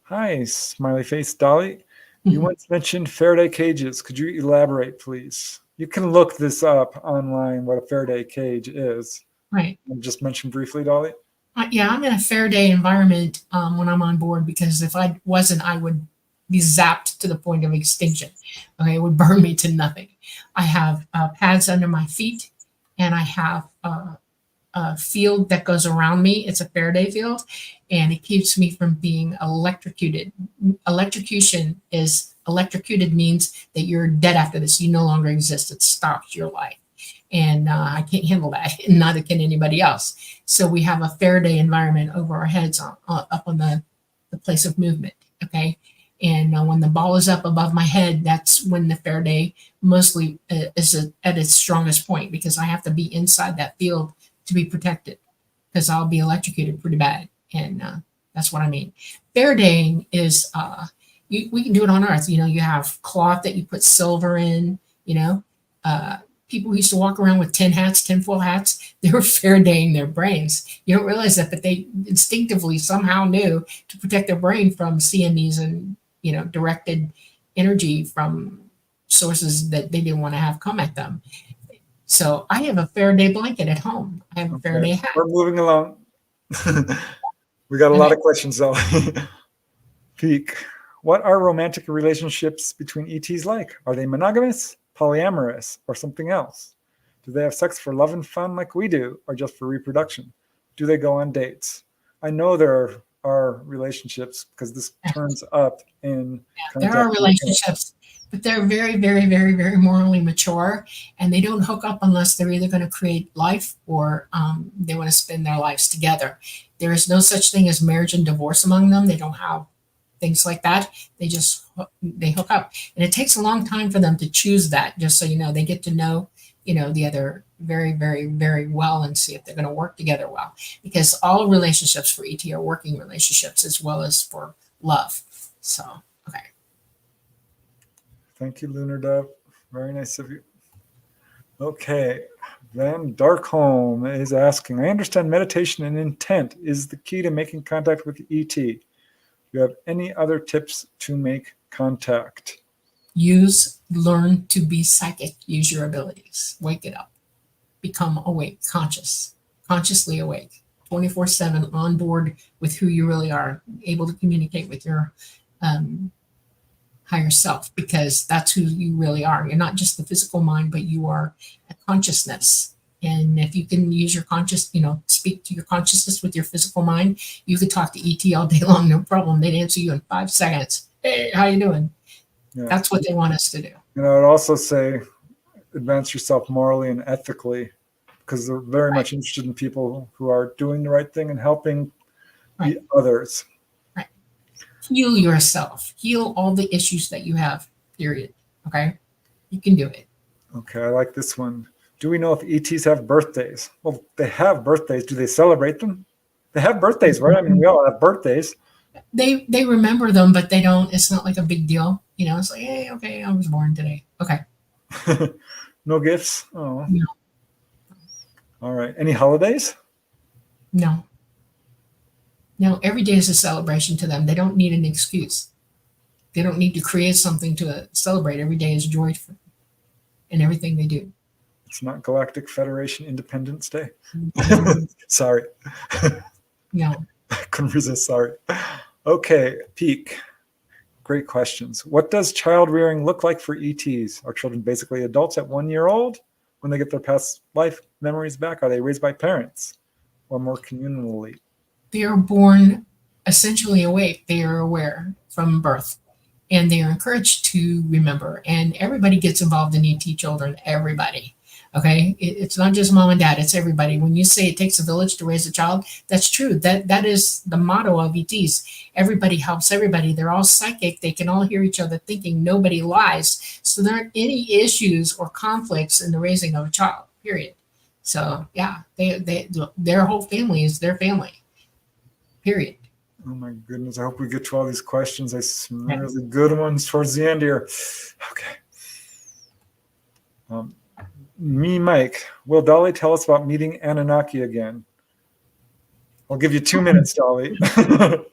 Hi, smiley face Dolly. You once mentioned Faraday cages. Could you elaborate, please? You can look this up online, what a Faraday cage is. Right. And just mention briefly, Dolly. Yeah, I'm in a Faraday environment when I'm on board, because if I wasn't, I would be zapped to the point of extinction. Okay, it would burn me to nothing. I have pads under my feet, and I have a field that goes around me. It's a Faraday field, and it keeps me from being electrocuted. Electrocuted means that you're dead after this. You no longer exist. It stops your life. And I can't handle that, and neither can anybody else. So we have a Faraday environment over our heads up on the place of movement, okay? And when the ball is up above my head, that's when the Faraday mostly is at its strongest point, because I have to be inside that field to be protected, because I'll be electrocuted pretty bad. And that's what I mean. Faradaying is, we can do it on Earth. You have cloth that you put silver in, people used to walk around with tinfoil hats. They were Faradaying their brains. You don't realize that, but they instinctively somehow knew to protect their brain from CMEs and, directed energy from sources that they didn't want to have come at them. So I have a Faraday blanket at home. I have a Faraday hat. We're moving along. We got a lot of questions, though. Peak. What are romantic relationships between ETs like? Are they monogamous, polyamorous, or something else? Do they have sex for love and fun like we do, or just for reproduction? Do they go on dates? I know there are relationships, because this turns up in there are relationships, but they're very, very, very, very morally mature, and they don't hook up unless they're either going to create life or they want to spend their lives together. There is no such thing as marriage and divorce among them. They don't have things like that. They hook up, and it takes a long time for them to choose that. Just so you know, they get to know the other very, very, very well, and see if they're going to work together well, because all relationships for ET are working relationships as well as for love. So okay. Thank you, Lunar Dove. Very nice of you. Okay, then Darkholm is asking, I understand meditation and intent is the key to making contact with ET. Do you have any other tips to make contact? Learn to be psychic. Use your abilities. Wake it up. Become awake, consciously awake, 24/7 on board with who you really are, able to communicate with your higher self, because that's who you really are. You're not just the physical mind, but you are a consciousness, And if you can use your speak to your consciousness with your physical mind, you could talk to ET all day long, no problem. They'd answer you in 5 seconds. Hey, how you doing? Yeah. That's what they want us to do. And I would also say advance yourself morally and ethically, because they're very much interested in people who are doing the right thing and helping the others. Right. Heal yourself. Heal all the issues that you have, period. Okay? You can do it. Okay, I like this one. Do we know if ETs have birthdays? Well, they have birthdays. Do they celebrate them? They have birthdays, right? I mean, we all have birthdays. They remember them, but they don't. It's not like a big deal. It's like, hey, okay, I was born today. Okay. No gifts? Oh. No. All right. Any holidays? No. No, every day is a celebration to them. They don't need an excuse. They don't need to create something to celebrate. Every day is joy in everything they do. It's not Galactic Federation Independence Day. Sorry. No. I couldn't resist. Sorry. Okay, Peak. Great questions. What does child rearing look like for ETs? Are children basically adults at 1 year old? When they get their past life memories back, are they raised by parents or more communally? They are born essentially awake. They are aware from birth, and they are encouraged to remember. And everybody gets involved in ET children. Everybody. Okay, it's not just mom and dad, it's everybody. When you say it takes a village to raise a child, that's true. That is the motto of ETs. Everybody helps everybody. They're all psychic. They can all hear each other thinking. Nobody lies. So there aren't any issues or conflicts in the raising of a child, period. So yeah, their whole family is their family, period. Oh my goodness, I hope we get to all these questions. I see some really good ones towards the end here. Okay. Mike, will Dolly tell us about meeting Anunnaki again? I'll give you 2 minutes, Dolly. I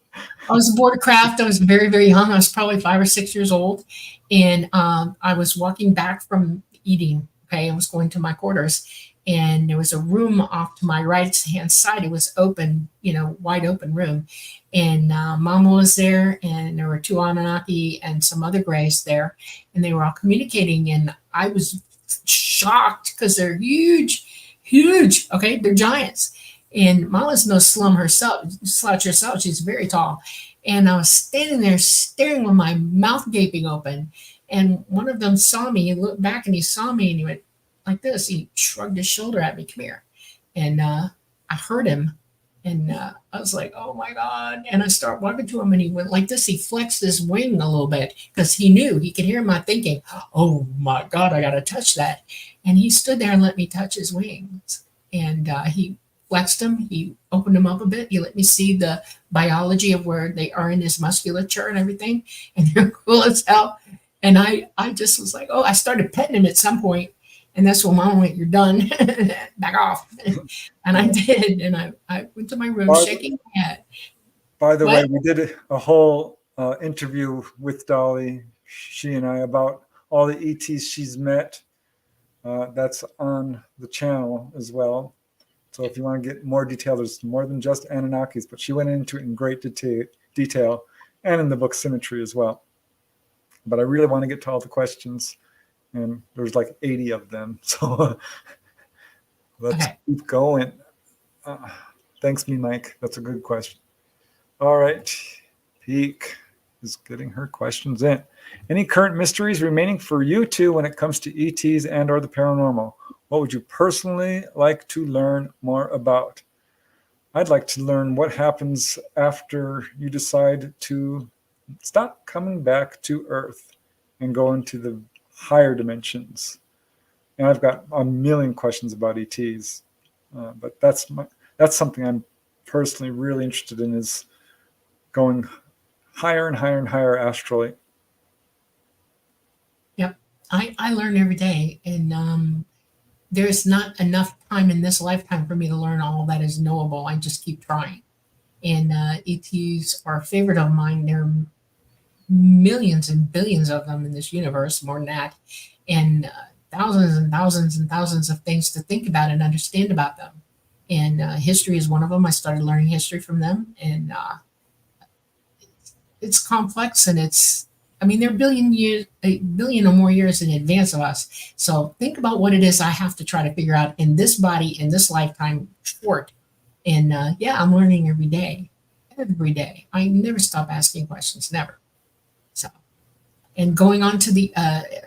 was aboard a craft. I was very, very young. I was probably 5 or 6 years old. And I was walking back from eating. Okay. I was going to my quarters. And there was a room off to my right hand side. It was open, wide open room. And Mama was there. And there were 2 Anunnaki and some other grays there. And they were all communicating. And I was shocked because they're huge. Okay, they're giants. And Mama's no slouch herself. She's very tall. And I was standing there staring with my mouth gaping open. And one of them saw me. He looked back and he saw me and he went like this. He shrugged his shoulder at me, come here. And I heard him. And I was like, oh my God. And I start walking to him and he went like this. He flexed his wing a little bit because he knew he could hear my thinking, oh my God, I got to touch that. And he stood there and let me touch his wings. And he flexed them. He opened them up a bit. He let me see the biology of where they are in his musculature and everything. And they're cool as hell. And I just was like, oh, I started petting him at some point. And that's when Mom went, you're done. Back off. And I did. And I went to my room shaking my head. By the way, we did a whole interview with Dolly, she and I, about all the ETs she's met. That's on the channel as well. So if you want to get more detail, there's more than just Anunnakis, but she went into it in great detail and in the book Symmetry as well. But I really want to get to all the questions. And there's like 80 of them. So let's keep going. Thanks, Mike. That's a good question. All right. Peak is getting her questions in. Any current mysteries remaining for you two when it comes to ETs and or the paranormal? What would you personally like to learn more about? I'd like to learn what happens after you decide to stop coming back to Earth and go into the higher dimensions. And I've got a million questions about ETs, but that's something I'm personally really interested in, is going higher and higher and higher astrally. Yep, I learn every day, and there's not enough time in this lifetime for me to learn all that is knowable. I just keep trying. And ETs are a favorite of mine. They're millions and billions of them in this universe, more than that, and thousands and thousands and thousands of things to think about and understand about them. And history is one of them. I started learning history from them, and it's complex and it's I mean, they're a billion or more years in advance of us. So think about what it is I have to try to figure out in this body, in this lifetime short. And yeah, I'm learning every day. Every day. I never stop asking questions, never. So, and going on to the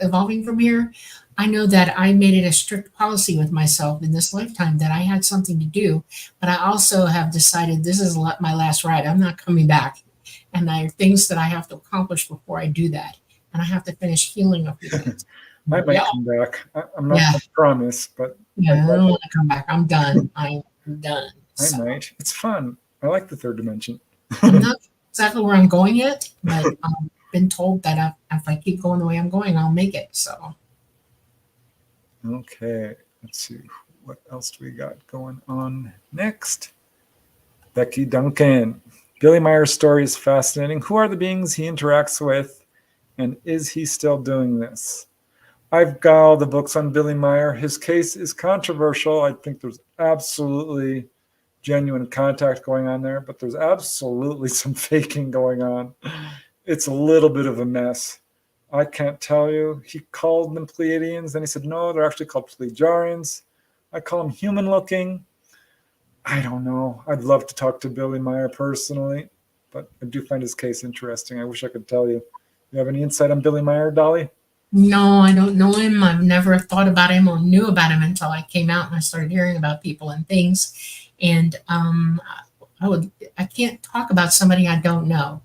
evolving from here, I know that I made it a strict policy with myself in this lifetime that I had something to do, but I also have decided this is my last ride. I'm not coming back. And there are things that I have to accomplish before I do that. And I have to finish healing a few things. I might Yeah. come back. I'm not Yeah. going to promise, but Yeah, I don't want to come back. I'm done. I'm done. I So, might. It's fun. I like the third dimension. I'm not exactly where I'm going yet, but I've been told that if I keep going the way I'm going, I'll make it. So, Okay, let's see. What else do we got going on next? Becky Duncan. Billy Meyer's story is fascinating. Who are the beings he interacts with, and is he still doing this? I've got all the books on Billy Meyer. His case is controversial. I think there's absolutely genuine contact going on there, but there's absolutely some faking going on. It's a little bit of a mess. I can't tell you. He called them Pleiadians, then he said, no, they're actually called Pleiadians. I call them human looking. I don't know. I'd love to talk to Billy Meyer personally, but I do find his case interesting. I wish I could tell you. You have any insight on Billy Meyer, Dolly? no, I don't know him. I've never thought about him or knew about him until I came out and I started hearing about people and things. And I can't talk about somebody I don't know.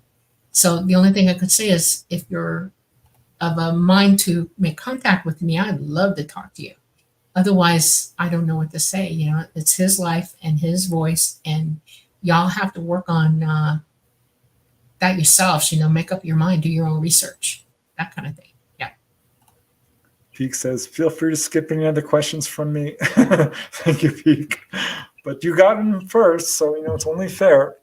So the only thing I could say is if you're of a mind to make contact with me, I'd love to talk to you. Otherwise, I don't know what to say. You know, it's his life and his voice, and y'all have to work on that yourselves. You know, make up your mind, do your own research, that kind of thing. Yeah. Peak says, feel free to skip any other questions from me. Thank you, Peak. But you got him first, so you know it's only fair.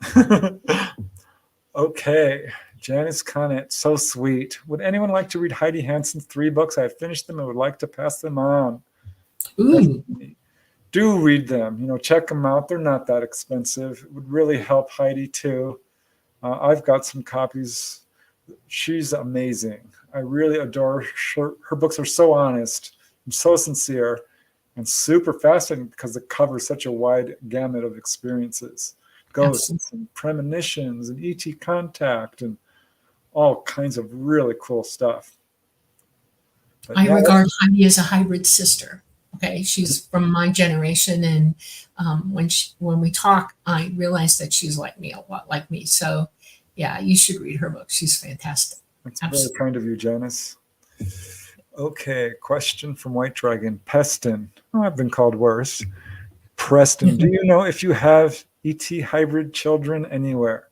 Okay. Janice Conant, so sweet. Would anyone like to read Heidi Hansen's 3 books? I have finished them and would like to pass them on. Ooh. Do read them. You know, check them out. They're not that expensive. It would really help Heidi too. I've got some copies. She's amazing. I really adore her. Her books are so honest and so sincere and super fascinating because it covers such a wide gamut of experiences. Ghosts and premonitions and ET contact and all kinds of really cool stuff. But I regard Heidi as a hybrid sister. Okay, she's from my generation, and when we talk, I realize that she's like me, a lot like me. So, yeah, you should read her book. She's fantastic. That's very kind of you, Janice. Okay, question from White Dragon. Preston. Oh, I've been called worse. Preston, do you know if you have ET hybrid children anywhere?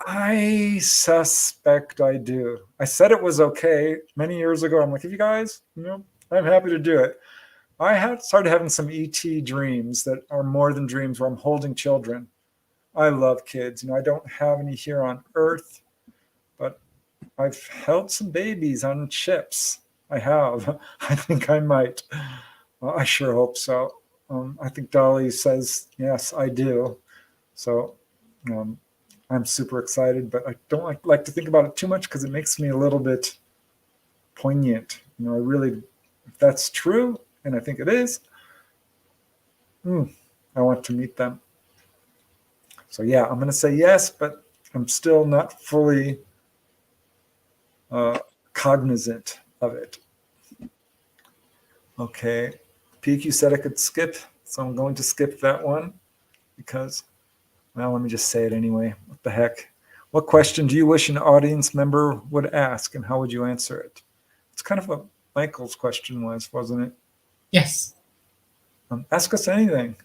I suspect I do. I said it was okay many years ago. I'm like, if you guys, you know, I'm happy to do it. I had started having some ET dreams that are more than dreams where I'm holding children. I love kids. You know, I don't have any here on Earth, but I've held some babies on ships. I have. I think I might. Well, I sure hope so. I think Dolly says, yes, I do. So I'm super excited, but I don't like to think about it too much because it makes me a little bit poignant. You know, I really, if that's true, and I think it is, I want to meet them. So yeah, I'm going to say yes, but I'm still not fully cognizant of it. Okay. Peak, you said I could skip, so I'm going to skip that one because, well, let me just say it anyway. What the heck? What question do you wish an audience member would ask, and how would you answer it? It's kind of what Michael's question was, wasn't it? Yes. Ask us anything.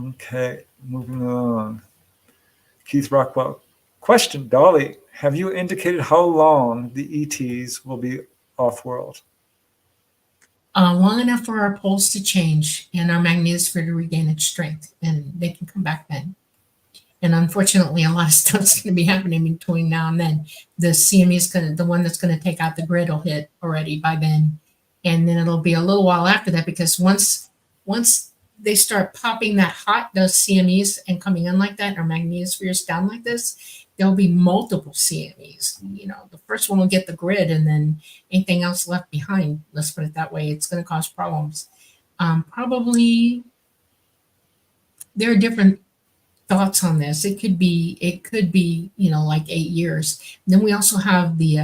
Okay, moving along. Keith Rockwell. Question, Dolly, have you indicated how long the ETs will be off-world? Long enough for our poles to change and our magnetosphere to regain its strength, and they can come back then. And unfortunately, a lot of stuff's going to be happening between now and then. The CME is the one that's going to take out the grid will hit already by then. And then it'll be a little while after that, because once they start popping that hot, those CMEs, and coming in like that, and our magnetosphere is down like this, there'll be multiple CMEs. The first one will get the grid, and then anything else left behind. Let's put it that way. It's going to cause problems. Probably there are different thoughts on this. It could be, like 8 years. And then we also have the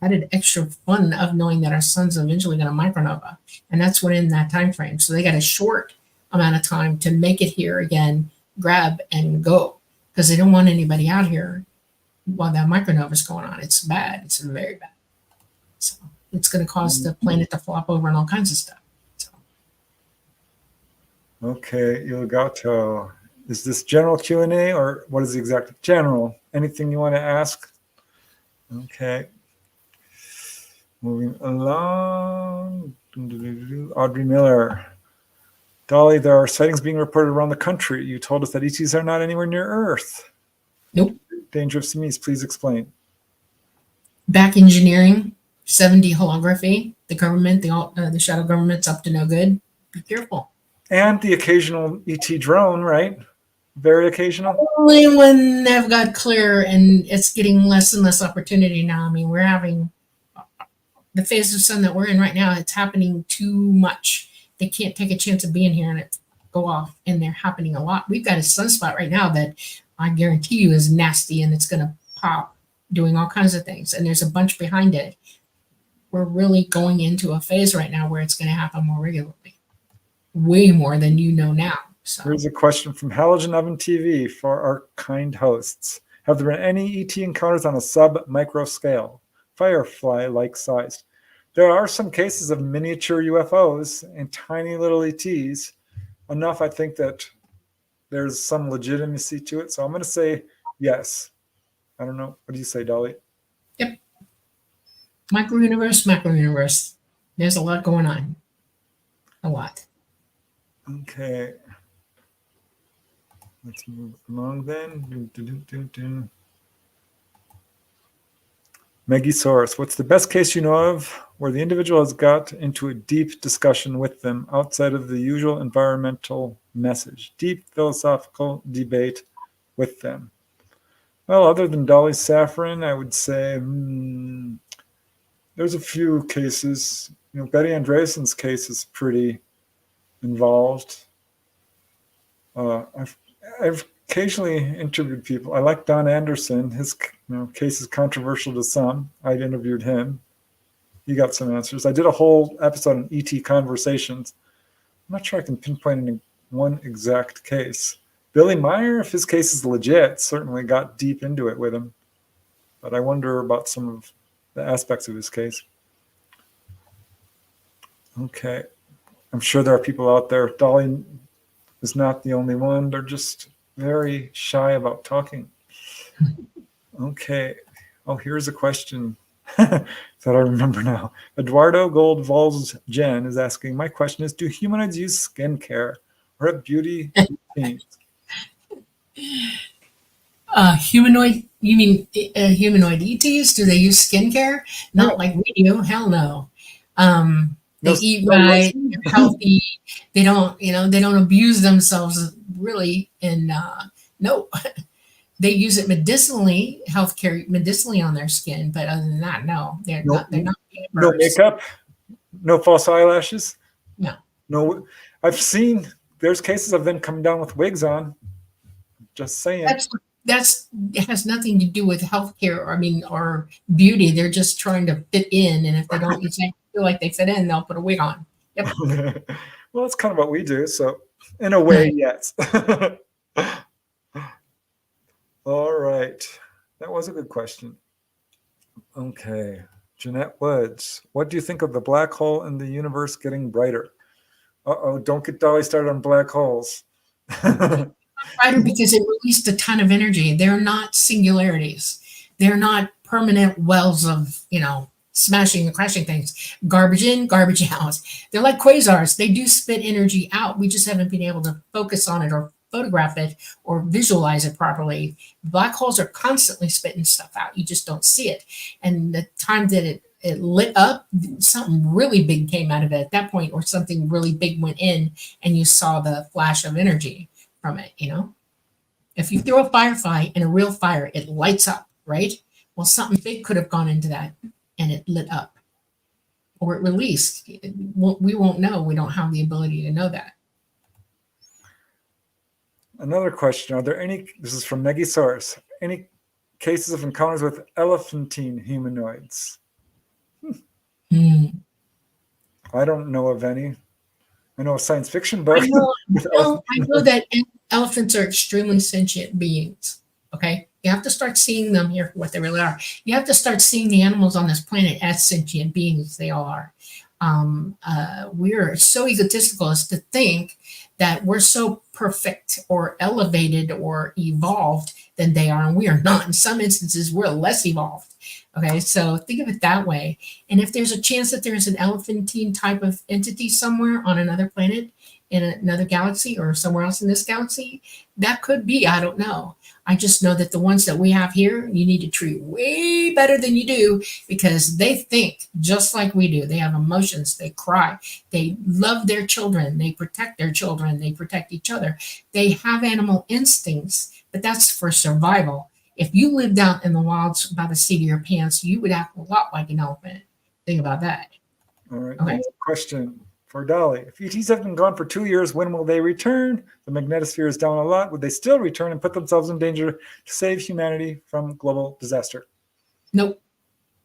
added extra fun of knowing that our sun's eventually going to micronova, and that's within that time frame. So they got a short amount of time to make it here again, grab and go, because they don't want anybody out here while that micronova is going on. It's bad. It's very bad. So it's going to cause the planet to flop over and all kinds of stuff. So. Okay, Ilgato. Is this general Q&A, or what is the exact general? Anything you want to ask? Okay. Moving along. Audrey Miller. Dolly, there are sightings being reported around the country. You told us that ETs are not anywhere near Earth. Nope. Danger of semis, please explain. Back engineering, 7D holography. The government, the shadow government's up to no good. Be careful. And the occasional ET drone, right? Very occasional. Only when they've got clear, and it's getting less and less opportunity now. I mean, we're having the phase of sun that we're in right now. It's happening too much. They can't take a chance of being here and it go off, and they're happening a lot. We've got a sunspot right now that I guarantee you is nasty, and it's going to pop, doing all kinds of things. And there's a bunch behind it. We're really going into a phase right now where it's going to happen more regularly, way more than now. So. Here's a question from Halogen Oven TV for our kind hosts. Have there been any ET encounters on a sub-micro scale, firefly-like size? There are some cases of miniature UFOs and tiny little ETs. Enough, I think, that there's some legitimacy to it. So I'm going to say yes. I don't know. What do you say, Dolly? Yep. Micro universe. There's a lot going on. A lot. Okay. Let's move along then. Megisaurus, what's the best case you know of where the individual has got into a deep discussion with them outside of the usual environmental message? Deep philosophical debate with them. Well, other than Dolly Safran, I would say there's a few cases. Betty Andreassen's case is pretty involved. I've occasionally interviewed people. I like Don Anderson. His case is controversial to some. I interviewed him. He got some answers. I did a whole episode on ET conversations. I'm not sure I can pinpoint any one exact case. Billy Meyer, if his case is legit, certainly got deep into it with him. But I wonder about some of the aspects of his case. Okay. I'm sure there are people out there. Dolly is not the only one. They're just very shy about talking. Okay. Oh, here's a question that I remember now. Eduardo Goldval's Jen is asking, my question is, do humanoids use skincare or have beauty routines? Humanoid, you mean humanoid ETs? Do they use skincare? Not like we do. Hell no. They eat right, they're healthy. They don't, they don't abuse themselves really. And no, they use it medicinally, medicinally on their skin. But other than that, no, they're not. No makeup, no false eyelashes. No. I've seen there's cases of them coming down with wigs on. Just saying. It has nothing to do with healthcare or beauty. They're just trying to fit in, and if they don't feel like they fit in, they'll put a wig on. Yep. Well, it's kind of what we do. So in a way, yes. All right. That was a good question. Okay. Jeanette Woods, what do you think of the black hole and the universe getting brighter? Uh-oh, don't get Dolly started on black holes. Brighter because it released a ton of energy. They're not singularities. They're not permanent wells of, smashing and crashing things. Garbage in, garbage out. They're like quasars. They do spit energy out. We just haven't been able to focus on it or photograph it or visualize it properly. Black holes are constantly spitting stuff out. You just don't see it. And the time that it lit up, something really big came out of it at that point, or something really big went in and you saw the flash of energy from it, If you throw a firefly in a real fire, it lights up, right? Well, something big could have gone into that and it lit up or it released. We won't know. We don't have the ability to know that. Another question. Are there any, this is from Megasaurus, any cases of encounters with elephantine humanoids? Hmm. I don't know of any. I know a science fiction book. I know that elephants are extremely sentient beings. Okay. You have to start seeing them here for what they really are. You have to start seeing the animals on this planet as sentient beings they all are. We're so egotistical as to think that we're so perfect or elevated or evolved than they are, and we are not. In some instances, we're less evolved. Okay, so think of it that way. And if there's a chance that there's an elephantine type of entity somewhere on another planet, in another galaxy, or somewhere else in this galaxy, that could be. I don't know. I just know that the ones that we have here, you need to treat way better than you do, because they think just like we do. They have emotions. They cry. They love their children. They protect their children. They protect each other. They have animal instincts, but that's for survival. If you lived out in the wilds by the seat of your pants, you would act a lot like an elephant. Think about that. All right. Okay. Question for Dolly. If ETs have been gone for 2 years, when will they return? The magnetosphere is down a lot. Would they still return and put themselves in danger to save humanity from global disaster? Nope.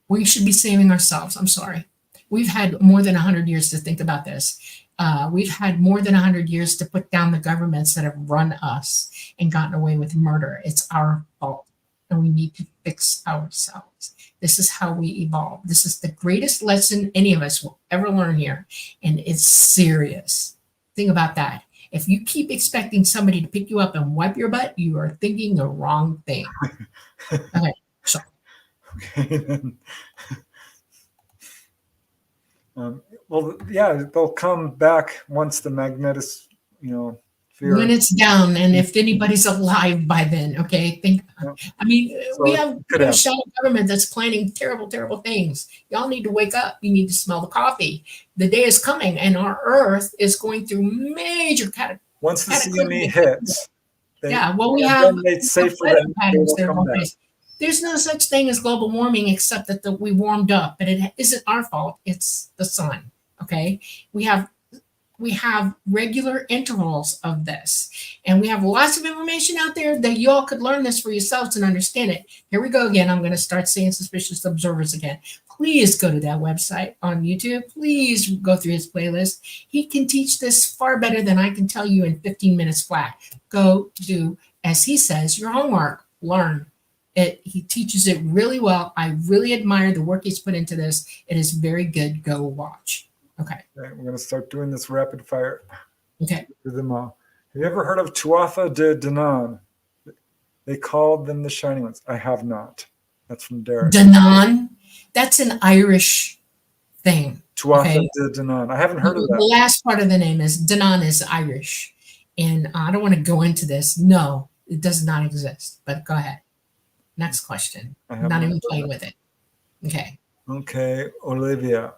We should be saving ourselves. I'm sorry. We've had more than 100 years to think about this. We've had more than 100 years to put down the governments that have run us and gotten away with murder. It's our fault, and we need to fix ourselves. This is how we evolve. This is the greatest lesson any of us will ever learn here, and it's serious. Think about that. If you keep expecting somebody to pick you up and wipe your butt, you are thinking the wrong thing. Okay, so. Okay. Well, yeah, they'll come back once the magnetosphere. When it's down, and if anybody's alive by then, okay? I mean, so we have a shadow government that's planning terrible, terrible things. Y'all need to wake up. You need to smell the coffee. The day is coming, and our Earth is going through major once the CME hits. We have patterns there. There's no such thing as global warming except that we warmed up, but it isn't our fault. It's the sun. Okay, we have regular intervals of this, and we have lots of information out there that you all could learn this for yourselves and understand it. Here we go again. I'm going to start saying suspicious observers again. Please go to that website on YouTube. Please go through his playlist. He can teach this far better than I can tell you in 15 minutes flat. Go do, as he says, your homework. Learn it. He teaches it really well. I really admire the work he's put into this. It is very good. Go watch. Okay. We're going to start doing this rapid fire. Okay. Do them all. Have you ever heard of Tuatha de Danann? They called them the Shining Ones. I have not. That's from Derek. Danann? That's an Irish thing. Tuatha de Danann. I haven't heard of that. The last part of the name is Danann is Irish. And I don't want to go into this. No, it does not exist. But go ahead. Next question. I'm not even playing with it. Okay. Okay, Olivia.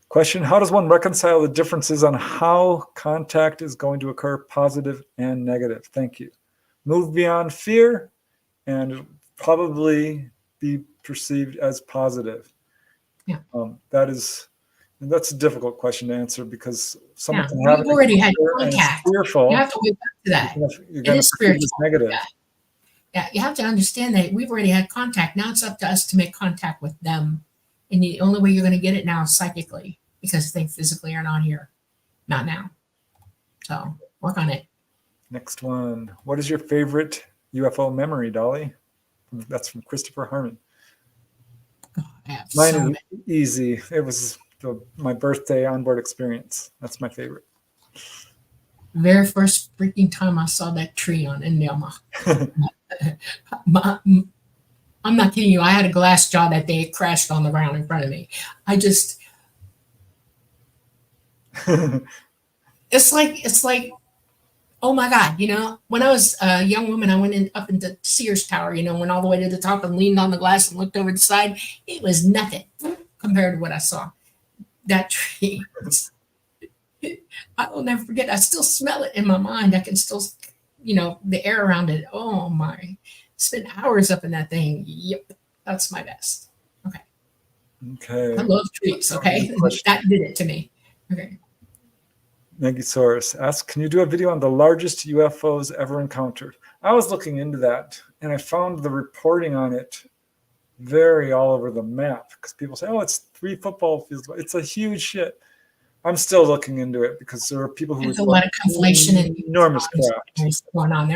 Question, how does one reconcile the differences on how contact is going to occur, positive and negative? Thank you. Move beyond fear and probably be perceived as positive. Yeah. That's a difficult question to answer because someone can have already had contact. Fearful. You have to wake up to that. You're going to perceive it as negative. Yeah, you have to understand that we've already had contact. Now it's up to us to make contact with them. And the only way you're going to get it now is psychically, because they physically are not here. Not now. So work on it. Next one. What is your favorite UFO memory, Dolly? That's from Christopher Harmon. Mine is easy. It was my birthday onboard experience. That's my favorite. Very first freaking time I saw that tree on Endelma. I'm not kidding you. I had a glass jaw that day. It crashed on the ground in front of me. It's like, oh my God, when I was a young woman, I went up into Sears Tower, went all the way to the top and leaned on the glass and looked over the side. It was nothing compared to what I saw. That tree, I will never forget. I still smell it in my mind. I can still the air around it. Oh my, spend hours up in that thing. Yep, that's my best. Okay. I Okay. love trees. Okay. That did it to me. Okay. Megasaurus asks, can you do a video on the largest UFOs ever encountered? I was looking into that, and I found the reporting on it very all over the map, because people say, oh, it's 3 football fields. It's a huge shit. I'm still looking into it because there are people who There's a lot of conflation and enormous craft going on.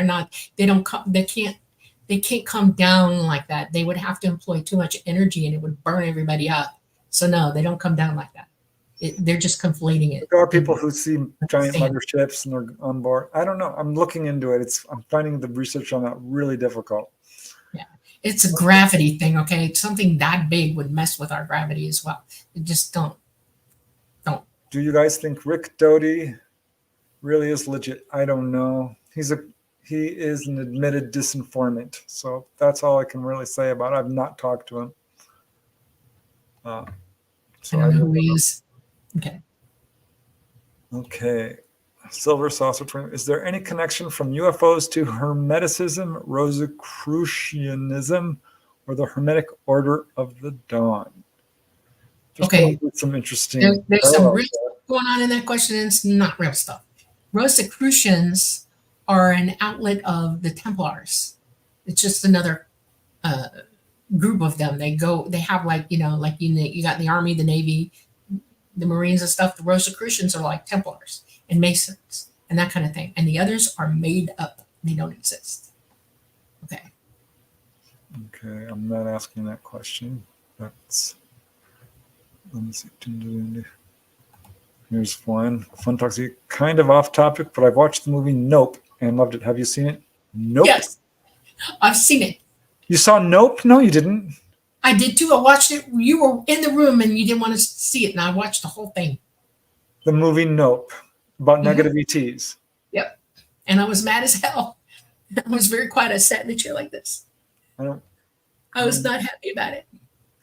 They can't come down like that. They would have to employ too much energy and it would burn everybody up. So no, they don't come down like that. They're just conflating it. There are people who see giant motherships and they're on board. I don't know. I'm looking into it. I'm finding the research on that really difficult. Yeah, it's a gravity thing. Okay, something that big would mess with our gravity as well. It just don't. Do you guys think Rick Doty really is legit? I don't know. He is an admitted disinformant. So that's all I can really say about it. I've not talked to him. So I don't know who he is. Okay. Okay. Silver Saucer. Is there any connection from UFOs to Hermeticism, Rosicrucianism, or the Hermetic Order of the Dawn? Okay. Some interesting. There's some real stuff going on in that question, and it's not real stuff. Rosicrucians are an outlet of the Templars. It's just another group of them. They have you got the Army, the Navy, the Marines and stuff. The Rosicrucians are like Templars and Masons and that kind of thing. And the others are made up. They don't exist. Okay. Okay, I'm not asking that question. Let me see. Here's one. Fun Talks. Kind of off topic, but I've watched the movie Nope and loved it. Have you seen it? Nope. Yes, I've seen it. You saw Nope? No, you didn't. I did too. I watched it. You were in the room and you didn't want to see it, and I watched the whole thing. The movie Nope, about negative ETs. Yep. And I was mad as hell. I was very quiet. I sat in the chair like this. I was not happy about it.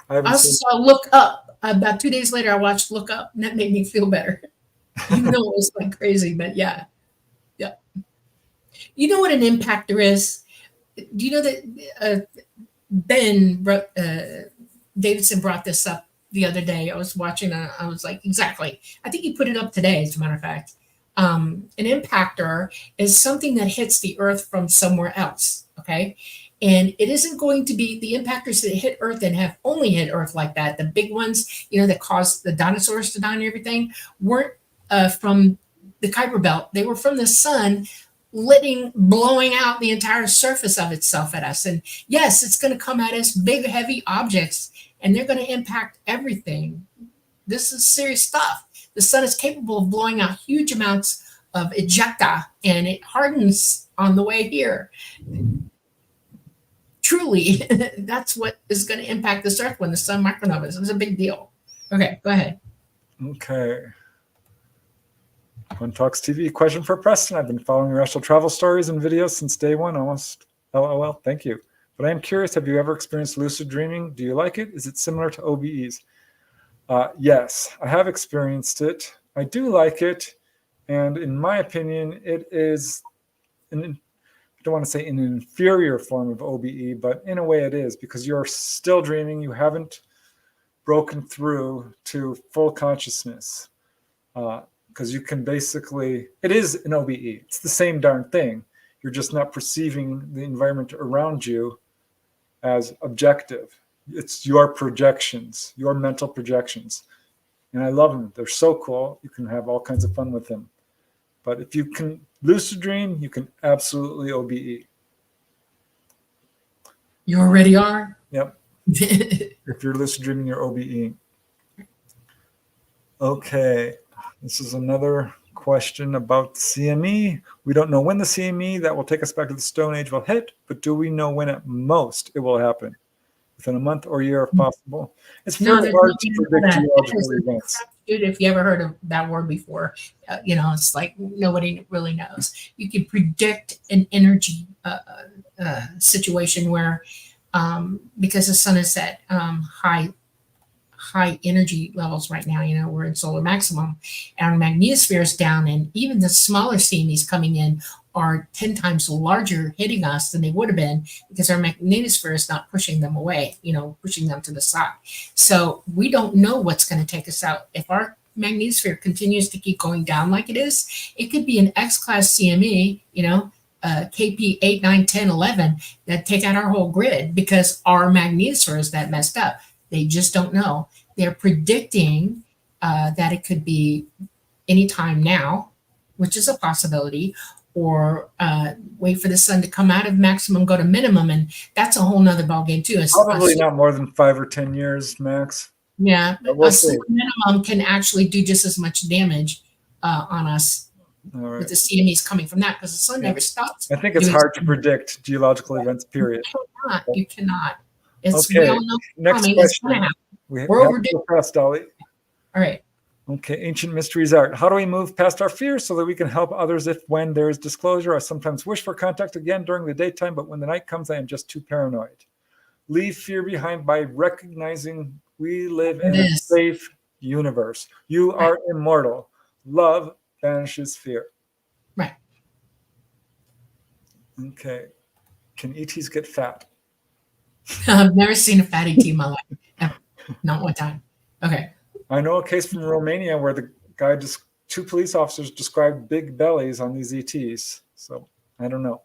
I also saw Look Up. About 2 days later, I watched Look Up, and that made me feel better. Even though it was like crazy, but yeah. You know what an impactor is? Do you know that Ben Davidson brought this up the other day? I was watching, I was like, exactly. I think he put it up today, as a matter of fact. An impactor is something that hits the earth from somewhere else, okay? And it isn't going to be the impactors that hit Earth and have only hit Earth like that. The big ones, that caused the dinosaurs to die and everything, weren't from the Kuiper Belt. They were from the sun blowing out the entire surface of itself at us. And yes, it's going to come at us, big, heavy objects, and they're going to impact everything. This is serious stuff. The sun is capable of blowing out huge amounts of ejecta, and it hardens on the way here. Truly, that's what is going to impact this Earth when the sun micronovas. It's a big deal. Okay, go ahead. Okay. Fun Talks TV. Question for Preston. I've been following your astral travel stories and videos since day one, almost. LOL. Thank you. But I am curious, have you ever experienced lucid dreaming? Do you like it? Is it similar to OBEs? Yes, I have experienced it. I do like it. And in my opinion, it is I don't want to say an inferior form of OBE, but in a way it is, because you're still dreaming. You haven't broken through to full consciousness, because you can basically, it is an OBE. It's the same darn thing. You're just not perceiving the environment around you as objective. It's your projections, your mental projections. And I love them. They're so cool. You can have all kinds of fun with them. But if you can lucid dream, you can absolutely OBE. You already are? Yep. If you're lucid dreaming, you're OBE. Okay. This is another question about CME. We don't know when the CME that will take us back to the Stone Age will hit, but do we know when at most it will happen? Within a month or a year, if possible. It's very hard to predict geological events. If you ever heard of that word before, it's like nobody really knows. You can predict an energy situation where, because the sun is at high energy levels right now, we're in solar maximum, and our magnetosphere is down, and even the smaller CMEs coming in are 10 times larger hitting us than they would have been because our magnetosphere is not pushing them away, pushing them to the side. So we don't know what's going to take us out. If our magnetosphere continues to keep going down like it is, it could be an X-class CME, KP 8, 9, 10, 11 that take out our whole grid because our magnetosphere is that messed up. They just don't know. They're predicting that it could be anytime now, which is a possibility, or wait for the sun to come out of maximum, go to minimum, and that's a whole nother ballgame too. Probably not more than 5 or 10 years max. Yeah, We'll a super minimum can actually do just as much damage on us with the CMEs coming from that because the sun never stops. I think it's hard to predict geological events, period. You cannot. It's, okay, we all know next question. We're overdue. Fast, Dolly. All right. Okay, ancient mysteries art. How do we move past our fears so that we can help others when there is disclosure? I sometimes wish for contact again during the daytime, but when the night comes, I am just too paranoid. Leave fear behind by recognizing we live in a safe universe. You are immortal. Love banishes fear. Right. Okay. Can ETs get fat? I've never seen a fat ET in my life. Ever. Not one time. Okay. I know a case from Romania where the guy two police officers described big bellies on these ETs. So I don't know.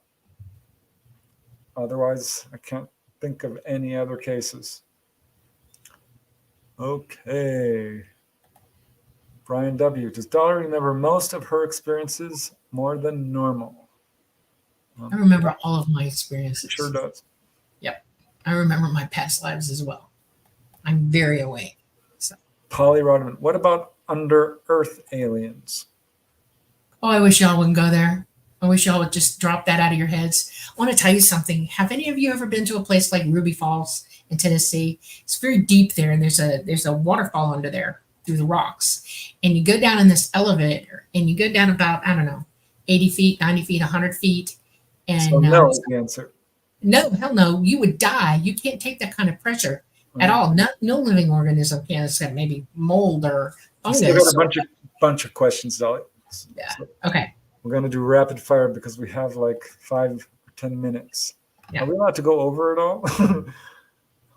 Otherwise, I can't think of any other cases. Okay. Brian W. Does Dolly remember most of her experiences more than normal? I remember all of my experiences. Sure does. Yep. I remember my past lives as well. I'm very awake. So. Polly Rodman, what about under-earth aliens? Oh, I wish y'all wouldn't go there. I wish y'all would just drop that out of your heads. I want to tell you something. Have any of you ever been to a place like Ruby Falls in Tennessee? It's very deep there, and there's a waterfall under there through the rocks. And you go down in this elevator, and you go down about, 80 feet, 90 feet, 100 feet. And so no is the answer. No, hell no. You would die. You can't take that kind of pressure at all. No living organism can, except maybe mold or fungus. I got a bunch of questions, Dolly. Yeah. Okay. We're going to do rapid fire because we have like 5 or 10 minutes. Yeah. Are we allowed to go over it all?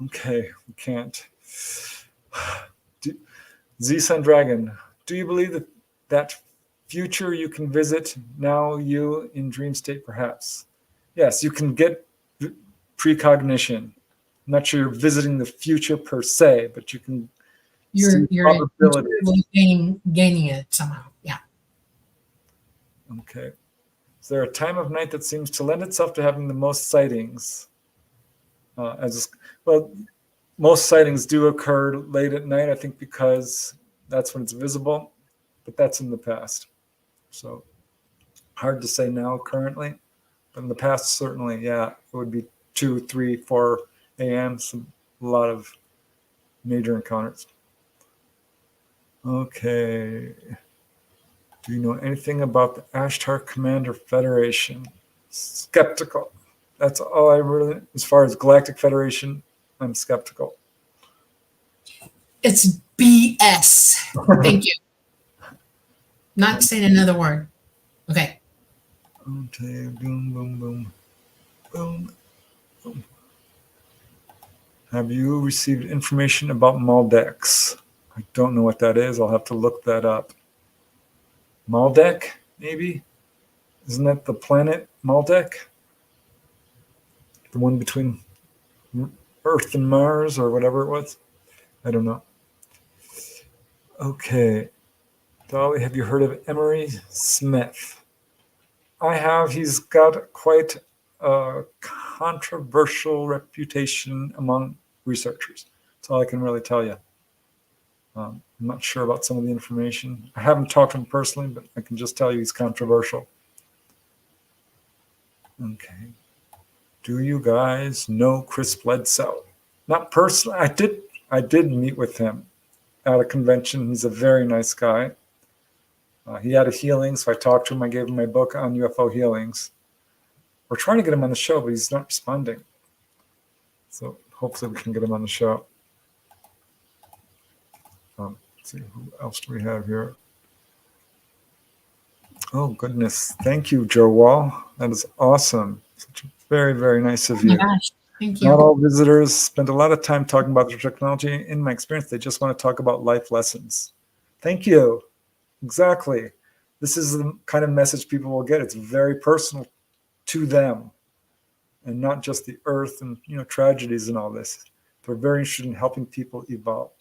Okay, we can't. Z-Sun Dragon, do you believe that future you can visit now you in dream state perhaps? Yes, you can get precognition. I'm not sure you're visiting the future per se, but you can you're gaining it somehow. Yeah. Okay. Is there a time of night that seems to lend itself to having the most sightings? Most sightings do occur late at night, I think, because that's when it's visible, but that's in the past. So hard to say now currently, but in the past, certainly, yeah, it would be 2, 3, 4 a.m. A lot of major encounters. Okay. Do you know anything about the Ashtar Commander Federation? Skeptical. That's all I really, as far as Galactic Federation, I'm skeptical. It's BS. Thank you. Not saying another word. Okay. Okay, boom, boom, boom. Boom, boom. Have you received information about Maldex? I don't know what that is. I'll have to look that up. Maldek, maybe? Isn't that the planet Maldek? The one between Earth and Mars or whatever it was? I don't know. Okay. Dolly, have you heard of Emery Smith? I have. He's got quite a controversial reputation among researchers. That's all I can really tell you. I'm not sure about some of the information. I haven't talked to him personally, but I can just tell you he's controversial. Okay. Do you guys know Chris Bledsoe? Not personally. I did meet with him at a convention. He's a very nice guy. He had a healing, so I talked to him. I gave him my book on UFO healings. We're trying to get him on the show, but he's not responding. So hopefully we can get him on the show. Let's see, who else do we have here? Oh, goodness. Thank you, Joe Wall. That is awesome. Such very, very nice of Oh my you. gosh. Thank Not you. all visitors spend a lot of time talking about their technology. In my experience, they just want to talk about life lessons. Thank you. Exactly. This is the kind of message people will get. It's very personal to them and not just the earth and tragedies and all this. They're very interested in helping people evolve.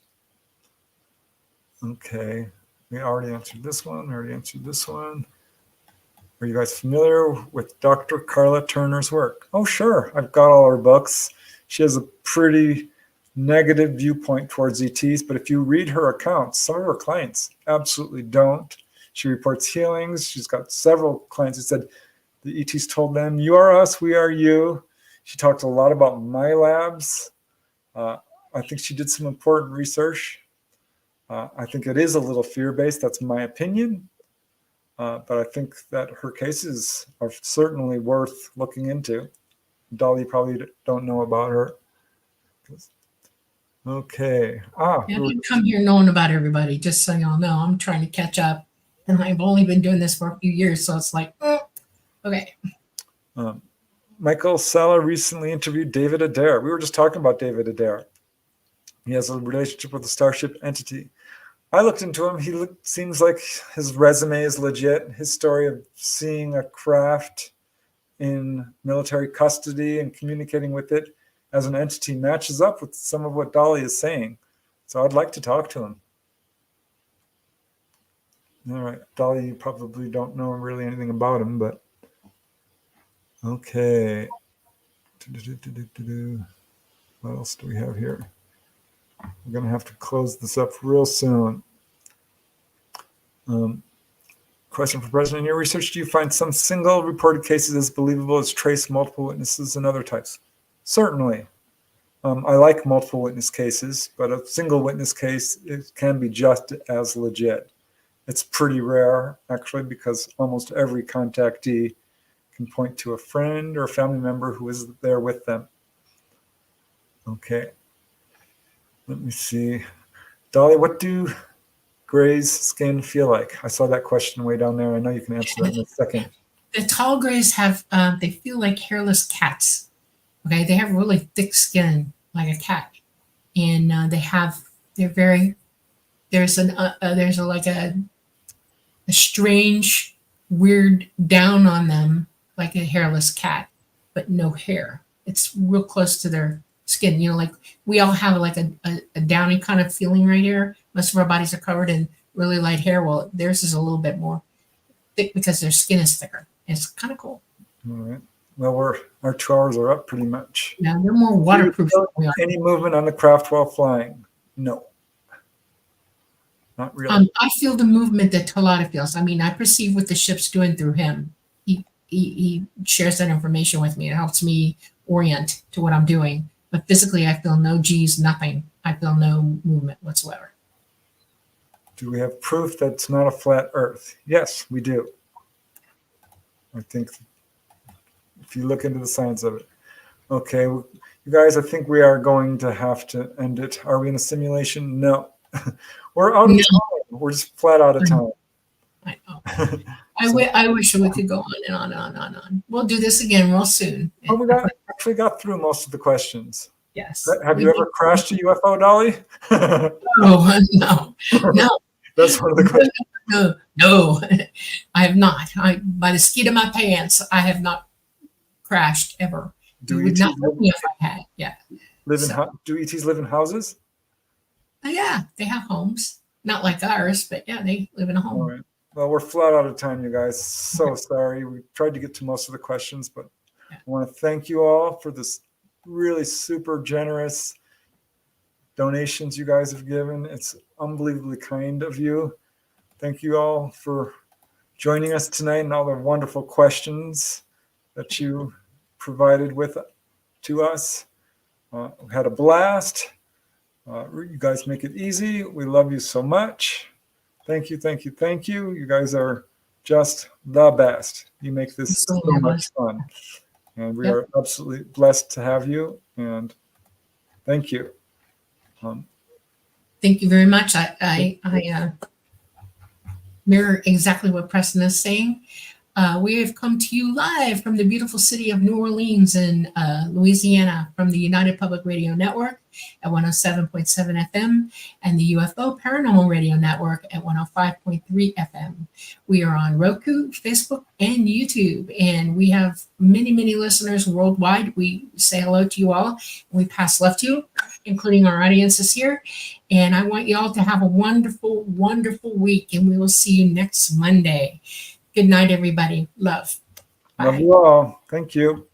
Okay. We already answered this one. We already answered this one. Are you guys familiar with Dr. Carla Turner's work? Oh, sure. I've got all her books. She has a pretty negative viewpoint towards ETs, but if you read her accounts, some of her clients absolutely don't. She reports healings. She's got several clients who said the ETs told them, you are us, we are you. She talked a lot about my labs. I think she did some important research. I think it is a little fear-based. That's my opinion. But I think that her cases are certainly worth looking into. Dolly, probably don't know about her. Okay. I didn't come here knowing about everybody, just so y'all know. I'm trying to catch up. And I've only been doing this for a few years, so it's like, okay. Michael Sala recently interviewed David Adair. We were just talking about David Adair. He has a relationship with the Starship entity. I looked into him. He seems like his resume is legit. His story of seeing a craft in military custody and communicating with it as an entity matches up with some of what Dolly is saying. So I'd like to talk to him. All right. Dolly, you probably don't know really anything about him, but okay. What else do we have here? We're going to have to close this up real soon. Question for President. In your research, do you find some single reported cases as believable as trace multiple witnesses and other types? Certainly. I like multiple witness cases, but a single witness case, it can be just as legit. It's pretty rare, actually, because almost every contactee can point to a friend or a family member who is there with them. Okay. Let me see. Dolly, what do Gray's skin feel like? I saw that question way down there. I know you can answer that in a second. The tall grays have, they feel like hairless cats. Okay, they have really thick skin like a cat, and there's a strange, weird down on them like a hairless cat, but no hair. It's real close to their skin. Like we all have like a downy kind of feeling right here. Most of our bodies are covered in really light hair. Well, theirs is a little bit more thick because their skin is thicker. It's kind of cool. All right. Well, our 2 hours are up pretty much. Yeah, they're more waterproof than we are. Any movement on the craft while flying? No. Not really. I feel the movement that Tolada feels. I mean, I perceive what the ship's doing through him. He shares that information with me. It helps me orient to what I'm doing. But physically, I feel no G's, nothing. I feel no movement whatsoever. Do we have proof that it's not a flat Earth? Yes, we do. I think if you look into the science of it. Okay, you guys, I think we are going to have to end it. Are we in a simulation? No. We're out of time. We're just flat out of time. I know. I wish we could go on and on and on and on. We'll do this again real soon. Oh, we actually got through most of the questions. Yes. Have you ever crashed a UFO, Dolly? Oh, no. That's one of the questions. No, I have not. By the skin of my pants, I have not crashed ever. You would not know me if I had. Yeah. Do ETs live in houses? Yeah, they have homes. Not like ours, but yeah, they live in a home. All right. Well, we're flat out of time, you guys. So sorry. We tried to get to most of the questions, but I want to thank you all for this really super generous donations you guys have given. It's unbelievably kind of you. Thank you all for joining us tonight and all the wonderful questions that you provided to us. We had a blast. You guys make it easy. We love you so much. Thank you, thank you, thank you. You guys are just the best. You make this so much fun. And we are absolutely blessed to have you. And thank you. Thank you very much. mirror exactly what Preston is saying. We have come to you live from the beautiful city of New Orleans in Louisiana from the United Public Radio Network at 107.7 FM and the UFO Paranormal Radio Network at 105.3 FM. We are on Roku, Facebook, and YouTube, and we have many, many listeners worldwide. We say hello to you all. We pass love to you, including our audiences here. And I want you all to have a wonderful, wonderful week, and we will see you next Monday. Good night, everybody. Love. Bye. Love you all. Thank you.